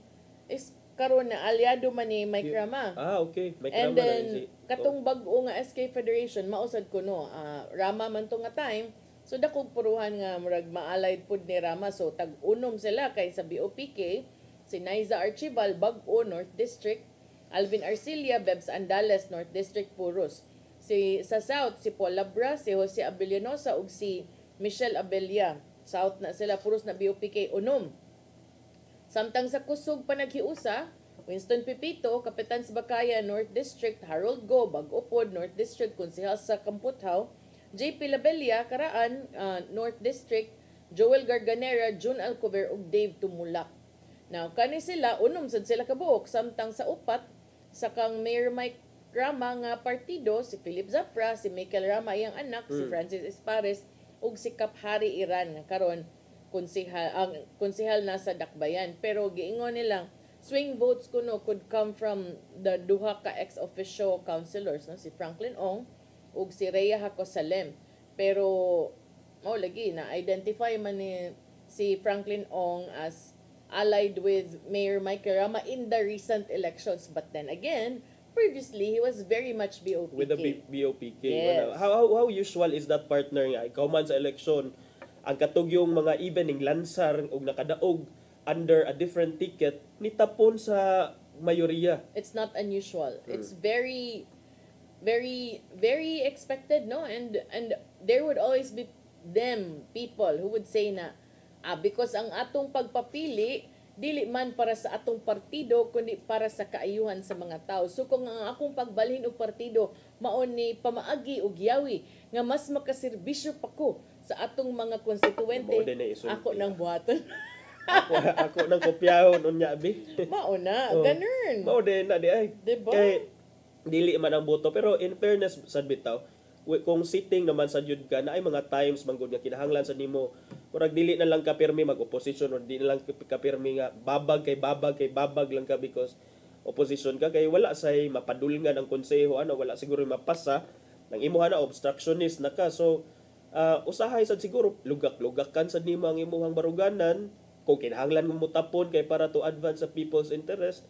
is karon na aliado man ni Mike Rama. Okay. Mike And Rama then, katong bag-o nga SK Federation, mausad ko no, Rama man to nga time, so dakog puruhan nga murag maalay pud ni Rama. So, tag-unom sila kay sa BOPK, si Naiza Archibal, Bag-o, North District, Alvin Arcilia, Bebs Andales, North District, Puros. Sa South, si Paul Labra, si Jose Abellanosa, ug si Michelle Abella. South na sila, puros na BOPK unom. Samtang sa kusog pa naghiusa, Winston Pipito, Kapitan sa Bacaya, North District, Harold Go, Bag-Upod, North District, Konsehal sa Kamputhaw, JP Labella, Karaan, North District, Joel Garganera, June Alcover, ug Dave Tumulak. Now, kani sila, unom sad sila kabuok, samtang sa upat, sa kang Mayor Mike Rama nga partido, si Philip Zafra, si Michael Rama, iyang anak, si Francis Espares, ug si Kap Hari Iran, nga karon konsehal na sa Dakbayan. Pero giingon nilang, swing votes kuno could come from the duha ka ex-officio councilors, no? Si Franklin Ong ug si Rhea Hacosalem. Pero lagi na-identify man ni si Franklin Ong as allied with Mayor Mike Rama in the recent elections. But then again, previously, he was very much BOPK. With the BOPK. Yes. How usual is that partner nga? Ikaw man sa election, ang katugyong mga evening lansar ug nakadaog under a different ticket, nitapon sa mayoriya. It's not unusual. It's very, very, very expected, no? And there would always be people who would say na, because ang atong pagpapili, dili man para sa atong partido, kundi para sa kaayuhan sa mga tao. So kung ang akong pagbalhin og partido, maon ni pamaagi og yawi, nga mas makaserbisyo pa ko sa atong mga konstituente, ako nang buhaton. ako nang kopyahon unya bi. Mao na, ganun. Mao din na di ay. Diba? Kay dili man ang boto, pero in fairness sad bitaw, kung sitting naman sa jud ka na ay mga times manggod nga kinahanglan sa nimo murag dili na lang ka pirmi mag-opposition or di na lang ka pirmi nga babag lang ka because opposition ka kay wala say mapadulngan ang konseho wala siguro mapasa nang imuha na obstructionist na ka. So usahay sad siguro lugak-lugakan sad nimo ang imuhang baruganan kung kinahanglan mo tapon kay para to advance the people's interest.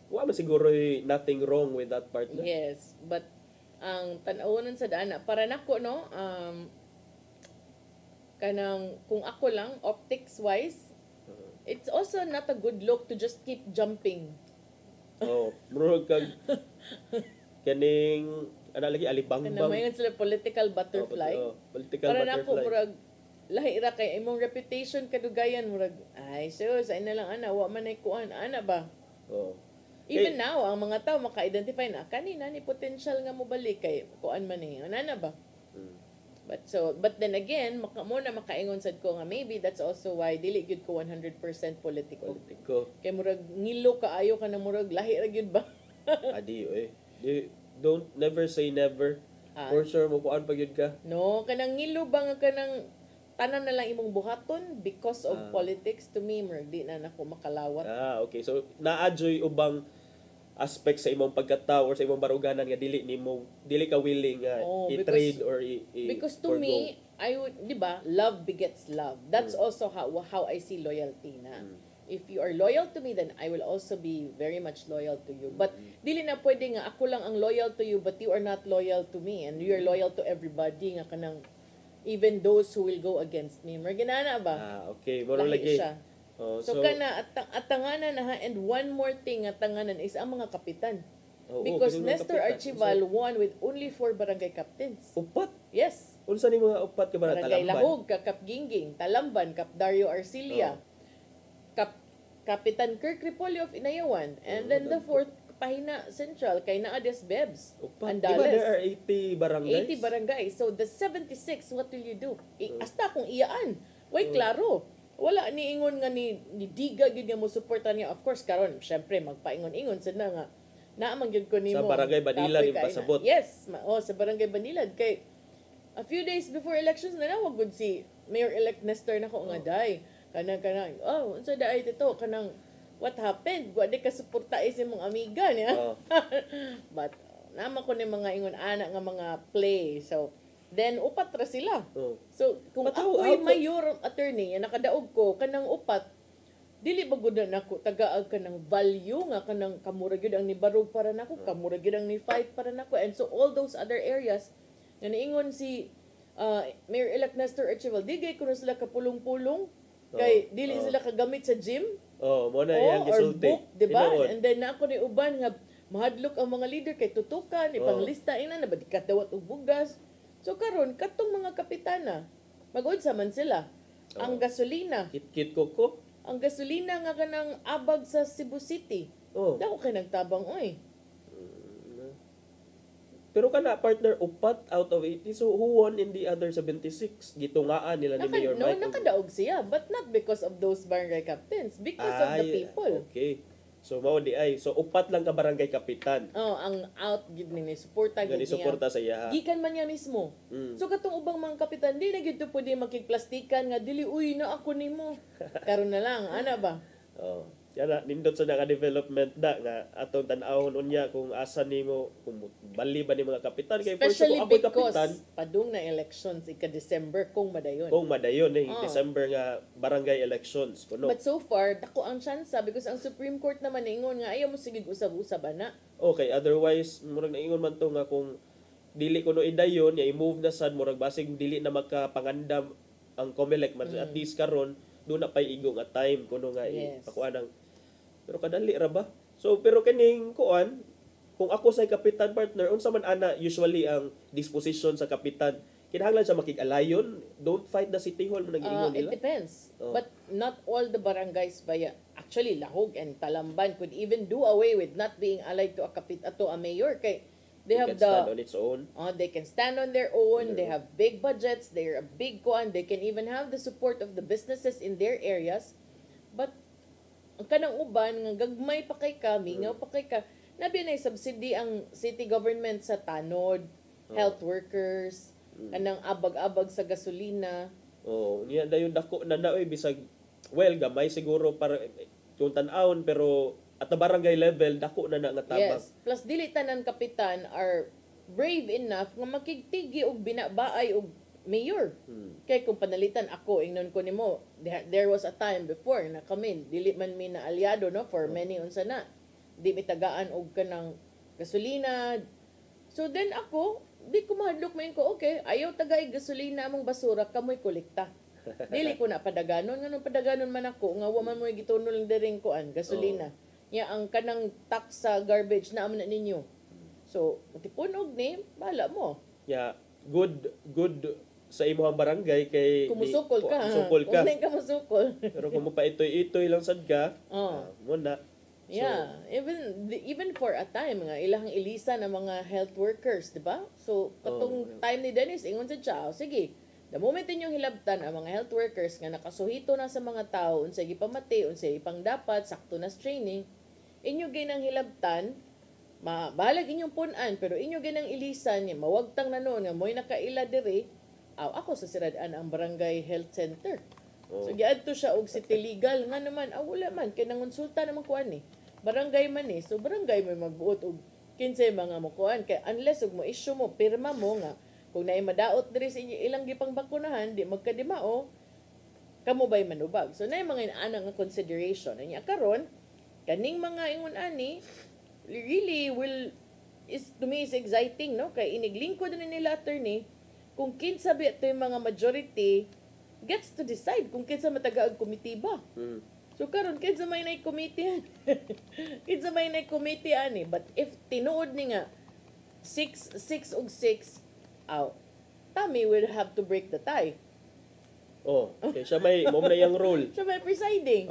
Wala siguro nothing wrong with that part na. Yes, but ang tan-awonon sa daan para nako no, kanang kung ako lang optics wise, it's also not a good look to just keep jumping. Murag kag kaning lagi alibangbang. Kanang mayon sila political butterfly. Political para butterfly. nako murag lahi ra kay imong reputation kadugayan murag ay sus ay na lang wa man ay kuan ba. Even now, ang mga tao maka-identify na kanina ni potential nga mo balik kay kuan man ni ana ba. But then again, makaingon sad ko nga maybe that's also why dili gyud ko 100% political. Kay murag ngilo kaayo ka na murag lahi ra gyud ba. Adi don't never say never. For sure mo kuan pa gyud ka. No, kanang ngilo ba nga kanang tanan na lang imong buhaton because of politics, to me murag di na nako makalawat. Okay. So naa-joy ubang aspect sa imong pagkatao or sa imong baruganan nga dili ka willing i-trade or because to me I would, di ba, love begets love. That's also how I see loyalty na. If you are loyal to me, then I will also be very much loyal to you. But dili na pwede nga ako lang ang loyal to you but you are not loyal to me and you are loyal to everybody nga kanang even those who will go against me. Marginana ba? Okay, moro lagi. So kana atanganan na and one more thing atanganan is ang mga kapitan. Because Nestor Archival won with only 4 barangay captains. Upat? Yes. Unsa ni mga upat ka ba na Barangay Lahog, Kap Gingging, Talamban, Kap Dario Arcilia, Kapitan Kirk Ripolyo of Inayawan, and then the 4th Pahina Central kay Naades Bebs. Diba there are 80 barangays? 80 barangays. So the 76, what will you do? Hasta kung iyaan. Way klaro. Wala ni ingon nga ni Diga gyud nga mo suporta niya. Of course karon syempre magpaingon-ingon sad na nga naamang gyud ko nimo. Sa Barangay Banilad yung pasabot. Yes, sa Barangay Banilad kay a few days before elections na nawag gud si Mayor-elect Nestor nako nga day. Kanang unsa daay dito kanang what happened? Wa di ka suporta sa imong amiga niya. But naman ko ni mga ingon ana nga mga play. So then upat ra sila. So kung ako'y mayor attorney nga nakadaog ko kanang upat dili ba gud nako tagaag kanang value nga kanang kamura gyud ang nibarog para nako, kamura gyud ang ni fight para nako. And so all those other areas nga niingon si Mayor-elect Nestor Archival, digay kuno sila kapulong-pulong kay dili sila kagamit sa gym. Mo na yang gisulti. Or book, diba? And then ako ni uban nga mahadlok ang mga leader kay tutukan, ipanglista ina na badikadawat og bugas. So karon katong mga kapitana, mag-unsa man sila. Ang gasolina, Kit-kit koko. ang gasolina nga kanang abag sa Cebu City. Dako kay nagtabang oy. Pero kana partner, upat out of 80. So who won in the other 76? Gitungaan nila ni Mayor Mike. Nakadaog siya, but not because of those barangay captains, because of the people. Okay. So mao di ay. So upat lang ka barangay kapitan. Ang out gid ni suporta gid Gani niya. suporta sa iya. Gikan man niya mismo. So katong ubang mga kapitan di na gid to pwede makigplastikan nga dili uy na ako nimo. Karon na lang ana ba? Yana nindot sa naka-development da nga atong tan-awon unya kung asa nimo kung bali ba ni mga kapitan kay for sure Especially kung ako'y because kapitan padung na elections ika-December kung madayon. kung madayon December nga barangay elections kuno. But so far dako ang chance because ang Supreme Court naman ningon nga ayaw mo sige usab-usab ana. Okay, otherwise murag naingon man to nga kung dili kuno idayon ya i-move na sad murag basig dili na makapangandam ang COMELEC man at least karon do na pay igo nga time kuno nga ipakuan ang pero kadali ra ba? So pero kining kuan kung ako say kapitan partner unsa man ana usually ang disposition sa kapitan kinahanglan siya makig-alayon, don't fight the city hall mo nag-ingon nila. It depends. But not all the barangays actually Lahog and Talamban could even do away with not being allied to a mayor kay they have stand on its own. They can stand on their own. They have big budgets. They're a big kuan. They can even have the support of the businesses in their areas. But ang kanang uban nga gagmay pa kay ka, mingaw pa kay ka, nabi na subsidy ang city government sa tanod, health workers, kanang abag-abag sa gasolina. Niya dayon dako na naoy bisag gamay siguro para yung tan-awon pero at the barangay level dako na nga tabang. Yes. Plus dili tanan kapitan are brave enough nga makigtigi og binabaay og mayor. Kay kung panalitan ako ingnon ko nimo, there was a time before na kami dili man mi na aliado no for many unsa na. Di mi tagaan og kanang gasolina. So then ako, di ko mahadlok main ko, okay, ayaw tagay gasolina among basura kamoy kolekta. Dili ko na padaganon nganong padaganon man ako nga wa man mo gitunol diring kuan gasolina. Nya ang kanang tax sa garbage na amna ninyo. So, tipunog ni, bahala mo. Good sa imong barangay kay kumusukol ka. Musukol ka. Unay ka musukol. Pero kung mo pa itoy lang sad ka, mo na. Yeah, even for a time nga ilang ilisa ng mga health workers, di ba? So, katong time ni Dennis ingon sa siya, sige, the moment inyong hilabtan ang mga health workers nga nakasuhito na sa mga tao unsay gipamati, unsay ipang dapat sakto na training, inyo ginang hilabtan, bahalag inyong punan, pero inyo ginang ilisan niya, mawagtang na noon nga mo'y nakaila diri, ako sa siradaan ang barangay health center. So giadto siya og city legal nga naman wala man kay nangonsulta naman kuan ni. Barangay man ni. So barangay may magbuot og kinsay mga mo kuan kay unless og mo issue mo pirma mo nga kung naay madaot diri sa inyo ilang gipang bakunahan di magkadimao kamo bay manubag. So naay mga inaana nga consideration. Anya karon kaning mga ingon ani really to me is exciting no kay iniglingkod na nila attorney kung kinsa ba ito yung mga majority gets to decide kung kinsa mataga ang committee ba. So karon kinsa may nay committee kinsa may nay committee ani but if tinuod ni nga 6 og 6 Tami will have to break the tie. Okay, siya may mo na yang role. Siya may presiding.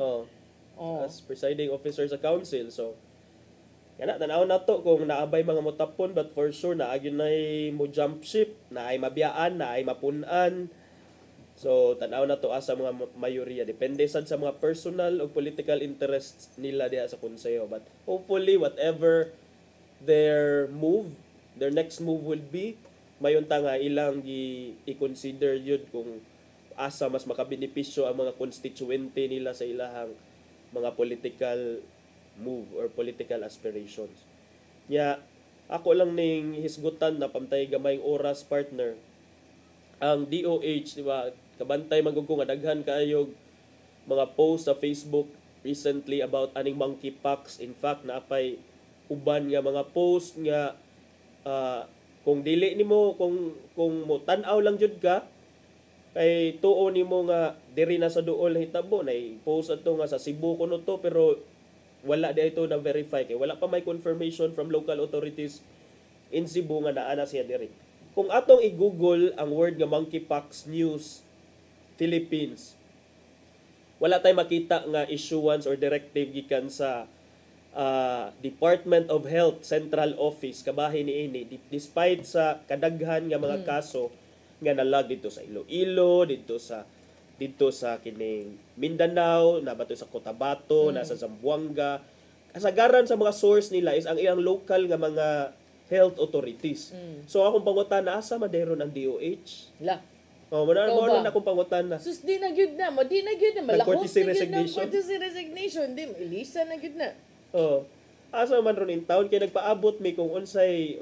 As presiding officer sa council. So kana tanaw na to kung naabay mga motapon but for sure naagi nay mo jump ship, naay mabiyaan, naay mapunan. So tanaw na to asa mga mayorya depende sad sa mga personal o political interests nila diha sa konseyo but hopefully whatever their next move will be mayon ta nga ilang i-consider yun kung asa mas makabenepisyo ang mga constituente nila sa ilahang mga political move or political aspirations. Ako lang ning hisgutan na pamtay gamayng oras partner. Ang DOH, di ba, kabantay magugong daghan kaayo mga post sa Facebook recently about aning monkeypox. In fact, naapay uban nga mga post nga kung dili nimo kung mo tan-aw lang jud ka kay tuo nimo nga diri na sa duol hitabo na post ato nga sa Cebu kuno to pero wala di ito na verify kay wala pa may confirmation from local authorities in Cebu nga naa na siya diri. Kung atong i-google ang word nga monkeypox news Philippines, wala tay makita nga issuance or directive gikan sa Department of Health Central Office kabahin niini despite sa kadaghan nga mga kaso nga nalag dito sa Iloilo, dito sa kining Mindanao, nabato sa Cotabato, nasa Zamboanga. Kasagaran sa mga source nila is ang ilang local nga mga health authorities. So akong pangutan na asa maderon ang DOH? La. Oh, mo na akong pangutan na. Sus di na gyud na, di na gyud na malahos Courtesy na gyud na resignation. courtesy resignation, di ilisa na gyud na. Oh. Asa man ron in town kay nagpaabot mi kung unsay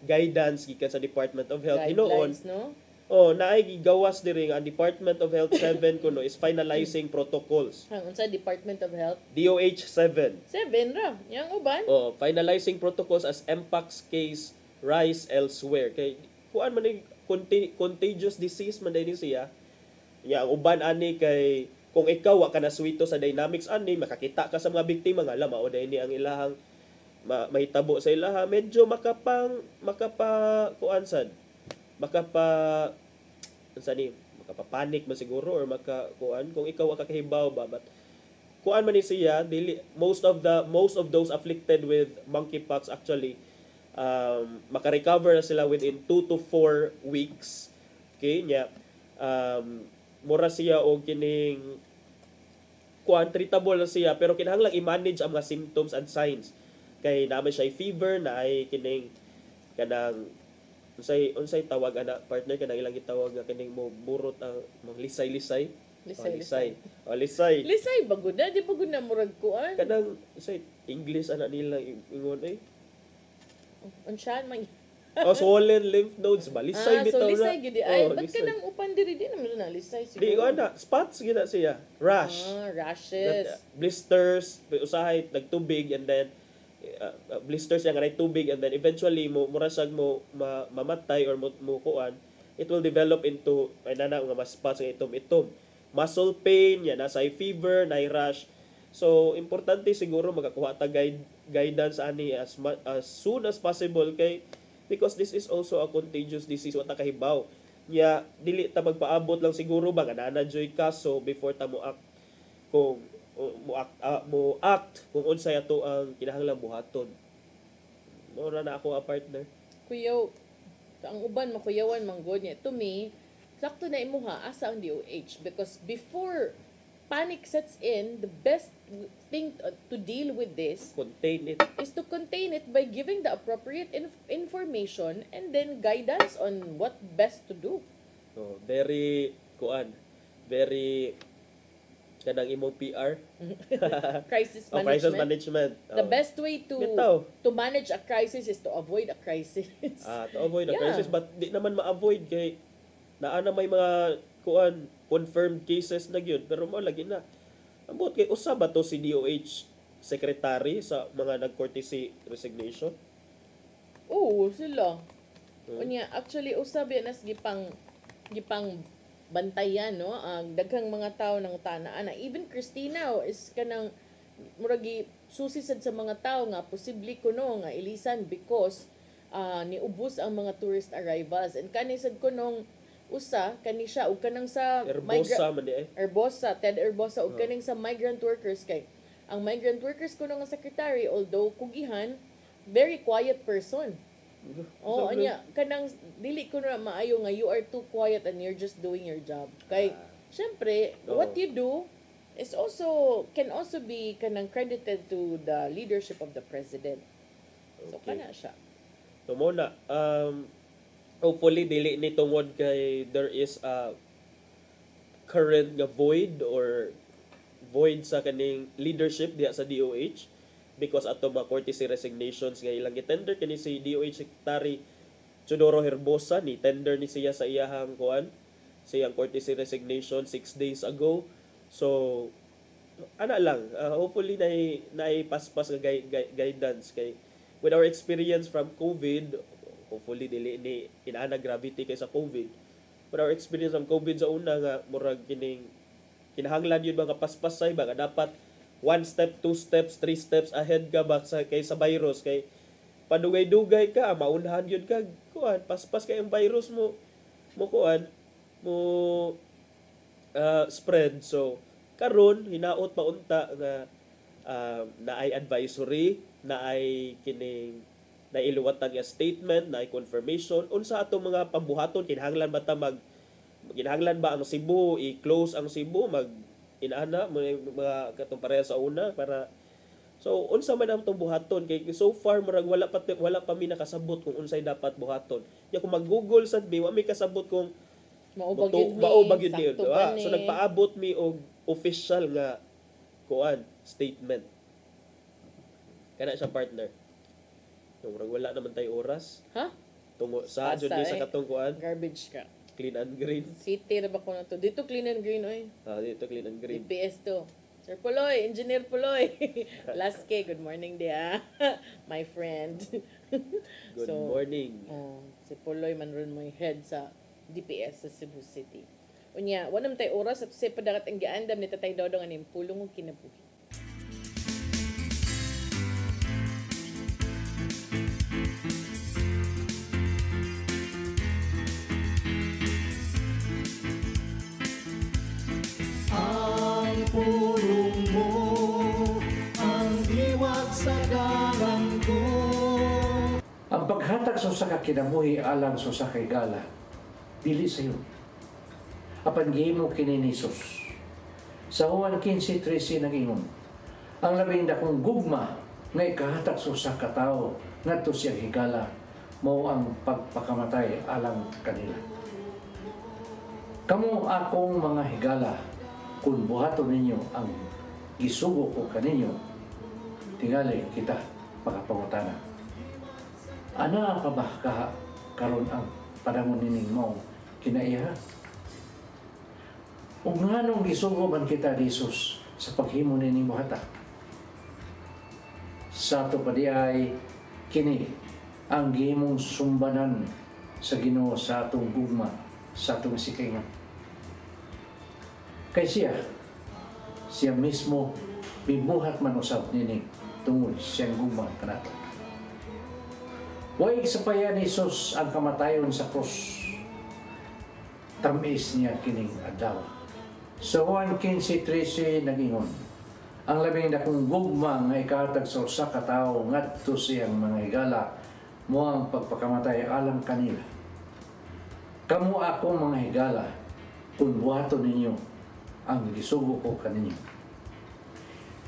guidance gikan sa Department of Health hinoon. Guidelines, no? Oh, naay gigawas diri ang Department of Health 7 kuno is finalizing protocols. Ang unsa Department of Health? DOH 7. 7 ra. Yang uban? Oh, finalizing protocols as Mpox case rise elsewhere. Kay kuan man ni contagious disease man din siya. Ya ang uban ani kay kung ikaw wa ka na suwito sa dynamics ani makakita ka sa mga biktima nga mao dai ni ang ilahang mahitabo sa ilaha medyo makapapanik man siguro or makakuan kung ikaw wa kakahibaw ba but kuan man ni siya dili most of those afflicted with monkeypox actually maka-recover na sila within 2 to 4 weeks. Okay nya mura siya og kining kuan treatable na siya pero kinahanglan i-manage ang mga symptoms and signs kay naman siya fever na ay kining kanang unsay tawag ana partner kanang ilang gitawag nga kining mo burot ang lisay lisay bagud na di bagud na murag kuan kanang unsay English ana nila ingon unsaan man swollen lymph nodes ba lisay bitaw na lisay gid ay ba't kanang upan diri di naman na lisay siguro di ko ana spots gid siya rashes blisters usahay nagtubig and then blisters yang anay tubig and then eventually mura sag mamatay or mo kuan it will develop into ay nana nga mas spots nga itom muscle pain yan nasa fever na rash so importante siguro makakuha ta guidance ani as soon as possible kay because this is also a contagious disease wa ta kahibaw nya dili ta magpaabot lang siguro ba nga nana joy kaso before ta mo act kung mo act kung unsay ato ang kinahanglang buhaton. Mora na ako a partner. Kuyaw, ang uban makuyawan manggod niya. To me, sakto na imuha asa ang DOH because before panic sets in, the best thing to deal with this is to contain it by giving the appropriate information and then guidance on what best to do. Oh, very kanang imong PR crisis management. Crisis management. The best way to manage a crisis is to avoid a crisis. To avoid a crisis but di naman ma-avoid kay naa na may mga confirmed cases na gyud pero mo lagi na. Ambot kay usa ba to si DOH secretary sa mga nag-courtesy resignation? Oo, sila. Unya actually usab yan as gipang bantayan no ang daghang mga tao nang tanaan na even Cristina is kanang muragi susisad sa mga tao nga posible kuno nga ilisan because niubos ang mga tourist arrivals and kanisad kunong usa kani siya ug kanang sa Ted Erbosa ug kaning sa migrant workers kay ang migrant workers kuno nga secretary although kugihan very quiet person. Anya kanang dili ko na maayo nga you are too quiet and you're just doing your job. Kay syempre what you do is can also be kanang credited to the leadership of the president. So kana siya. So muna hopefully dili ni tungod kay there is a current nga void sa kaning leadership diha sa DOH. Because ato mga courtesy resignations nga ilang gitender kini si DOH Secretary Teodoro Herbosa ni tender ni siya sa iyahang siyang courtesy resignation 6 days ago. So ana lang hopefully na paspas nga guidance kay with our experience from COVID hopefully dili ni inaana gravity kay sa COVID. With our experience from COVID sa una nga murag kining kinahanglan yun mga paspasay ba nga dapat 1 step, 2 steps, 3 steps ahead ka ba kay sa virus, kay padugay-dugay ka, maunahan yun ka, kuan, paspas kay ang virus mo kuan, mo spread. So karon hinaot paunta nga na ay advisory, na ay kining na iluwatan nga statement, na ay confirmation unsa atong mga pambuhaton. Kinahanglan ba ang Cebu i-close ang Cebu, mag inaana mga katong pareha sa una para so unsa man ang tong buhaton, kay so far murag wala pa mi nakasabot kung unsay dapat buhaton. Ya kung mag-Google sad wa mi kasabot kung maubag yun ni. So nagpaabot mi og official nga kuan statement. Kana siya, partner. Murag wala naman tay oras. Ha? Tungo sa jud sa katong kuan. Garbage ka. Clean and green. City na ba ko na to? Dito clean and green, oy. Dito clean and green. DPS to. Sir Puloy, Engineer Puloy. Last K, good morning dia. My friend. Good morning. Si Puloy man ron may head sa DPS sa Cebu City. Unya, wanam tay oras at sa padagat ang giandam ni Tatay Dodong aning pulong og kinabuhi. Pulong mo ang diwag sa galang ko. Ang paghatag sa usa ka kinabuhi alang sa usa ka higala dili sayo. Apan gihimo kini ni Jesus. Sa Juan 15:13 nag-ingon, ang labing dakong gugma nga ikahatag sa usa ka tawo ngadto siya higala mao ang pagpakamatay alang kanila. Kamo akong mga higala, kung buhaton ninyo ang gisugo ko kaninyo, tingali kita makapangutana. Ana pa ba karon ang panahon nining mo kinaiha? Ug nganong gisugo man kita ni Jesus sa paghimo nining buhata? Sa ato pa di ay kini ang gihimong sumbanan sa Ginoo sa atong gugma, sa atong sikingan. Kay siya mismo bibuhat man usab nini tungod siyang gugma kanato. Way sapayan ni Jesus ang kamatayon sa krus. Tamis niya kining adlaw. Sa Juan 15:13 nag-ingon, ang labing dakong gugma nga ikahatag sa usa ka tawo ngadto siyang mga higala mo ang pagpakamatay alang kanila. Kamu akong mga higala kung buhaton ninyo ang gisugo ko kaninyo.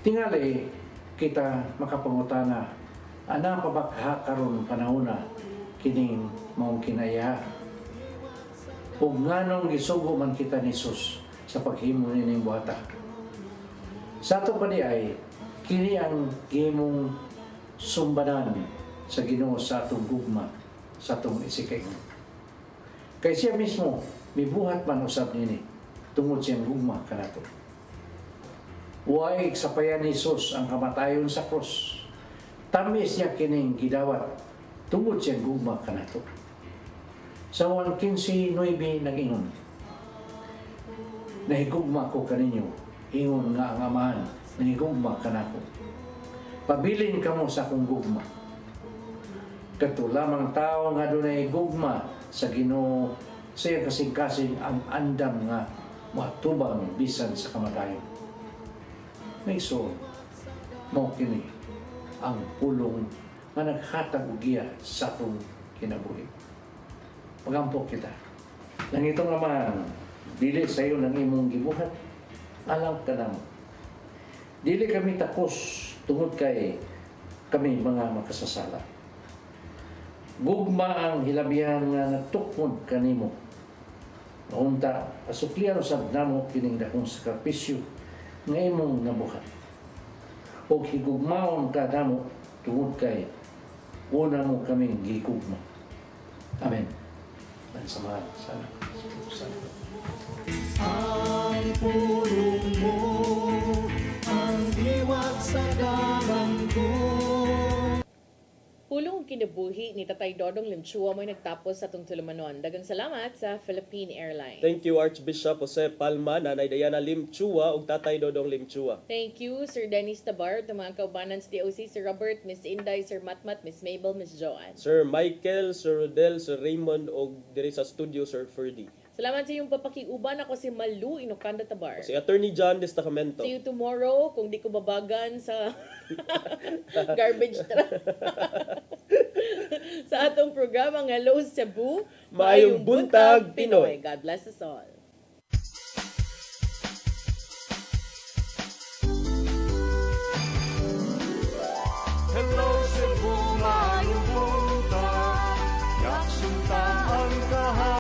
Tingali kita makapangutana, ana pa ba karon panahona kining maong kinaya? Ug nganong gisugo man kita ni Jesus sa paghimo nining buhata? Sa ato pa di ay kini ang gihimong sumbanan sa Ginoo sa atong gugma, sa atong isikaingon. Kay siya mismo mibuhat man usab nini tungod siyang gugma kanato. Way sapayan ni Jesus ang kamatayon sa krus. Tamis niya kining gidawat tungod siyang gugma kanato. Sa Juan 15:9 nag-ingon, nahigugma ko kaninyo, ingon nga ang Amahan, nahigugma kanako. Pabilin kamo sa akong gugma. Kadto lamang tao nga dunay gugma sa Ginoo, siya kasing-kasing ang andam nga matubang bisan sa kamatayon. May so, mao kini ang pulong nga naghatag og giya sa atong kinabuhi. Pagampok kita. Nangitong naman, dili sa iyo ng imong gibuhat, alang ka namo. Dili kami takos tungod kay kami mga makasasala. Gugma ang hilabihan nga natukmod kanimo. Maunta, asuklian usab namo kining dakong sakripisyo nga imong nabuhat. O higugmaon ka namo tungod kay una mo kaming gigugma. Amen. Mansamahan sana. Ang pulong mo, ang diwag sa galang ko. Pulong kinabuhi ni Tatay Dodong Limchua mo'y nagtapos sa itong tulumanon. Dagang salamat sa Philippine Airlines. Thank you Archbishop Jose Palma, Nanay Diana Limchua ug Tatay Dodong Limchua. Thank you Sir Dennis Tabar, mga kaubanan sa DOC, Sir Robert, Miss Inday, Sir Matmat, Miss Mabel, Miss Joanne. Sir Michael, Sir Rodel, Sir Raymond ug diri sa studio Sir Ferdy. Salamat sa iyong papakiuban. Ako si Malu Inokanda Tabar. Si Attorney John Destacamento. See you tomorrow kung di ko babagan sa garbage truck. Sa atong programa nga Hello Cebu, Maayong Buntag, Pinoy. God bless us all. Hello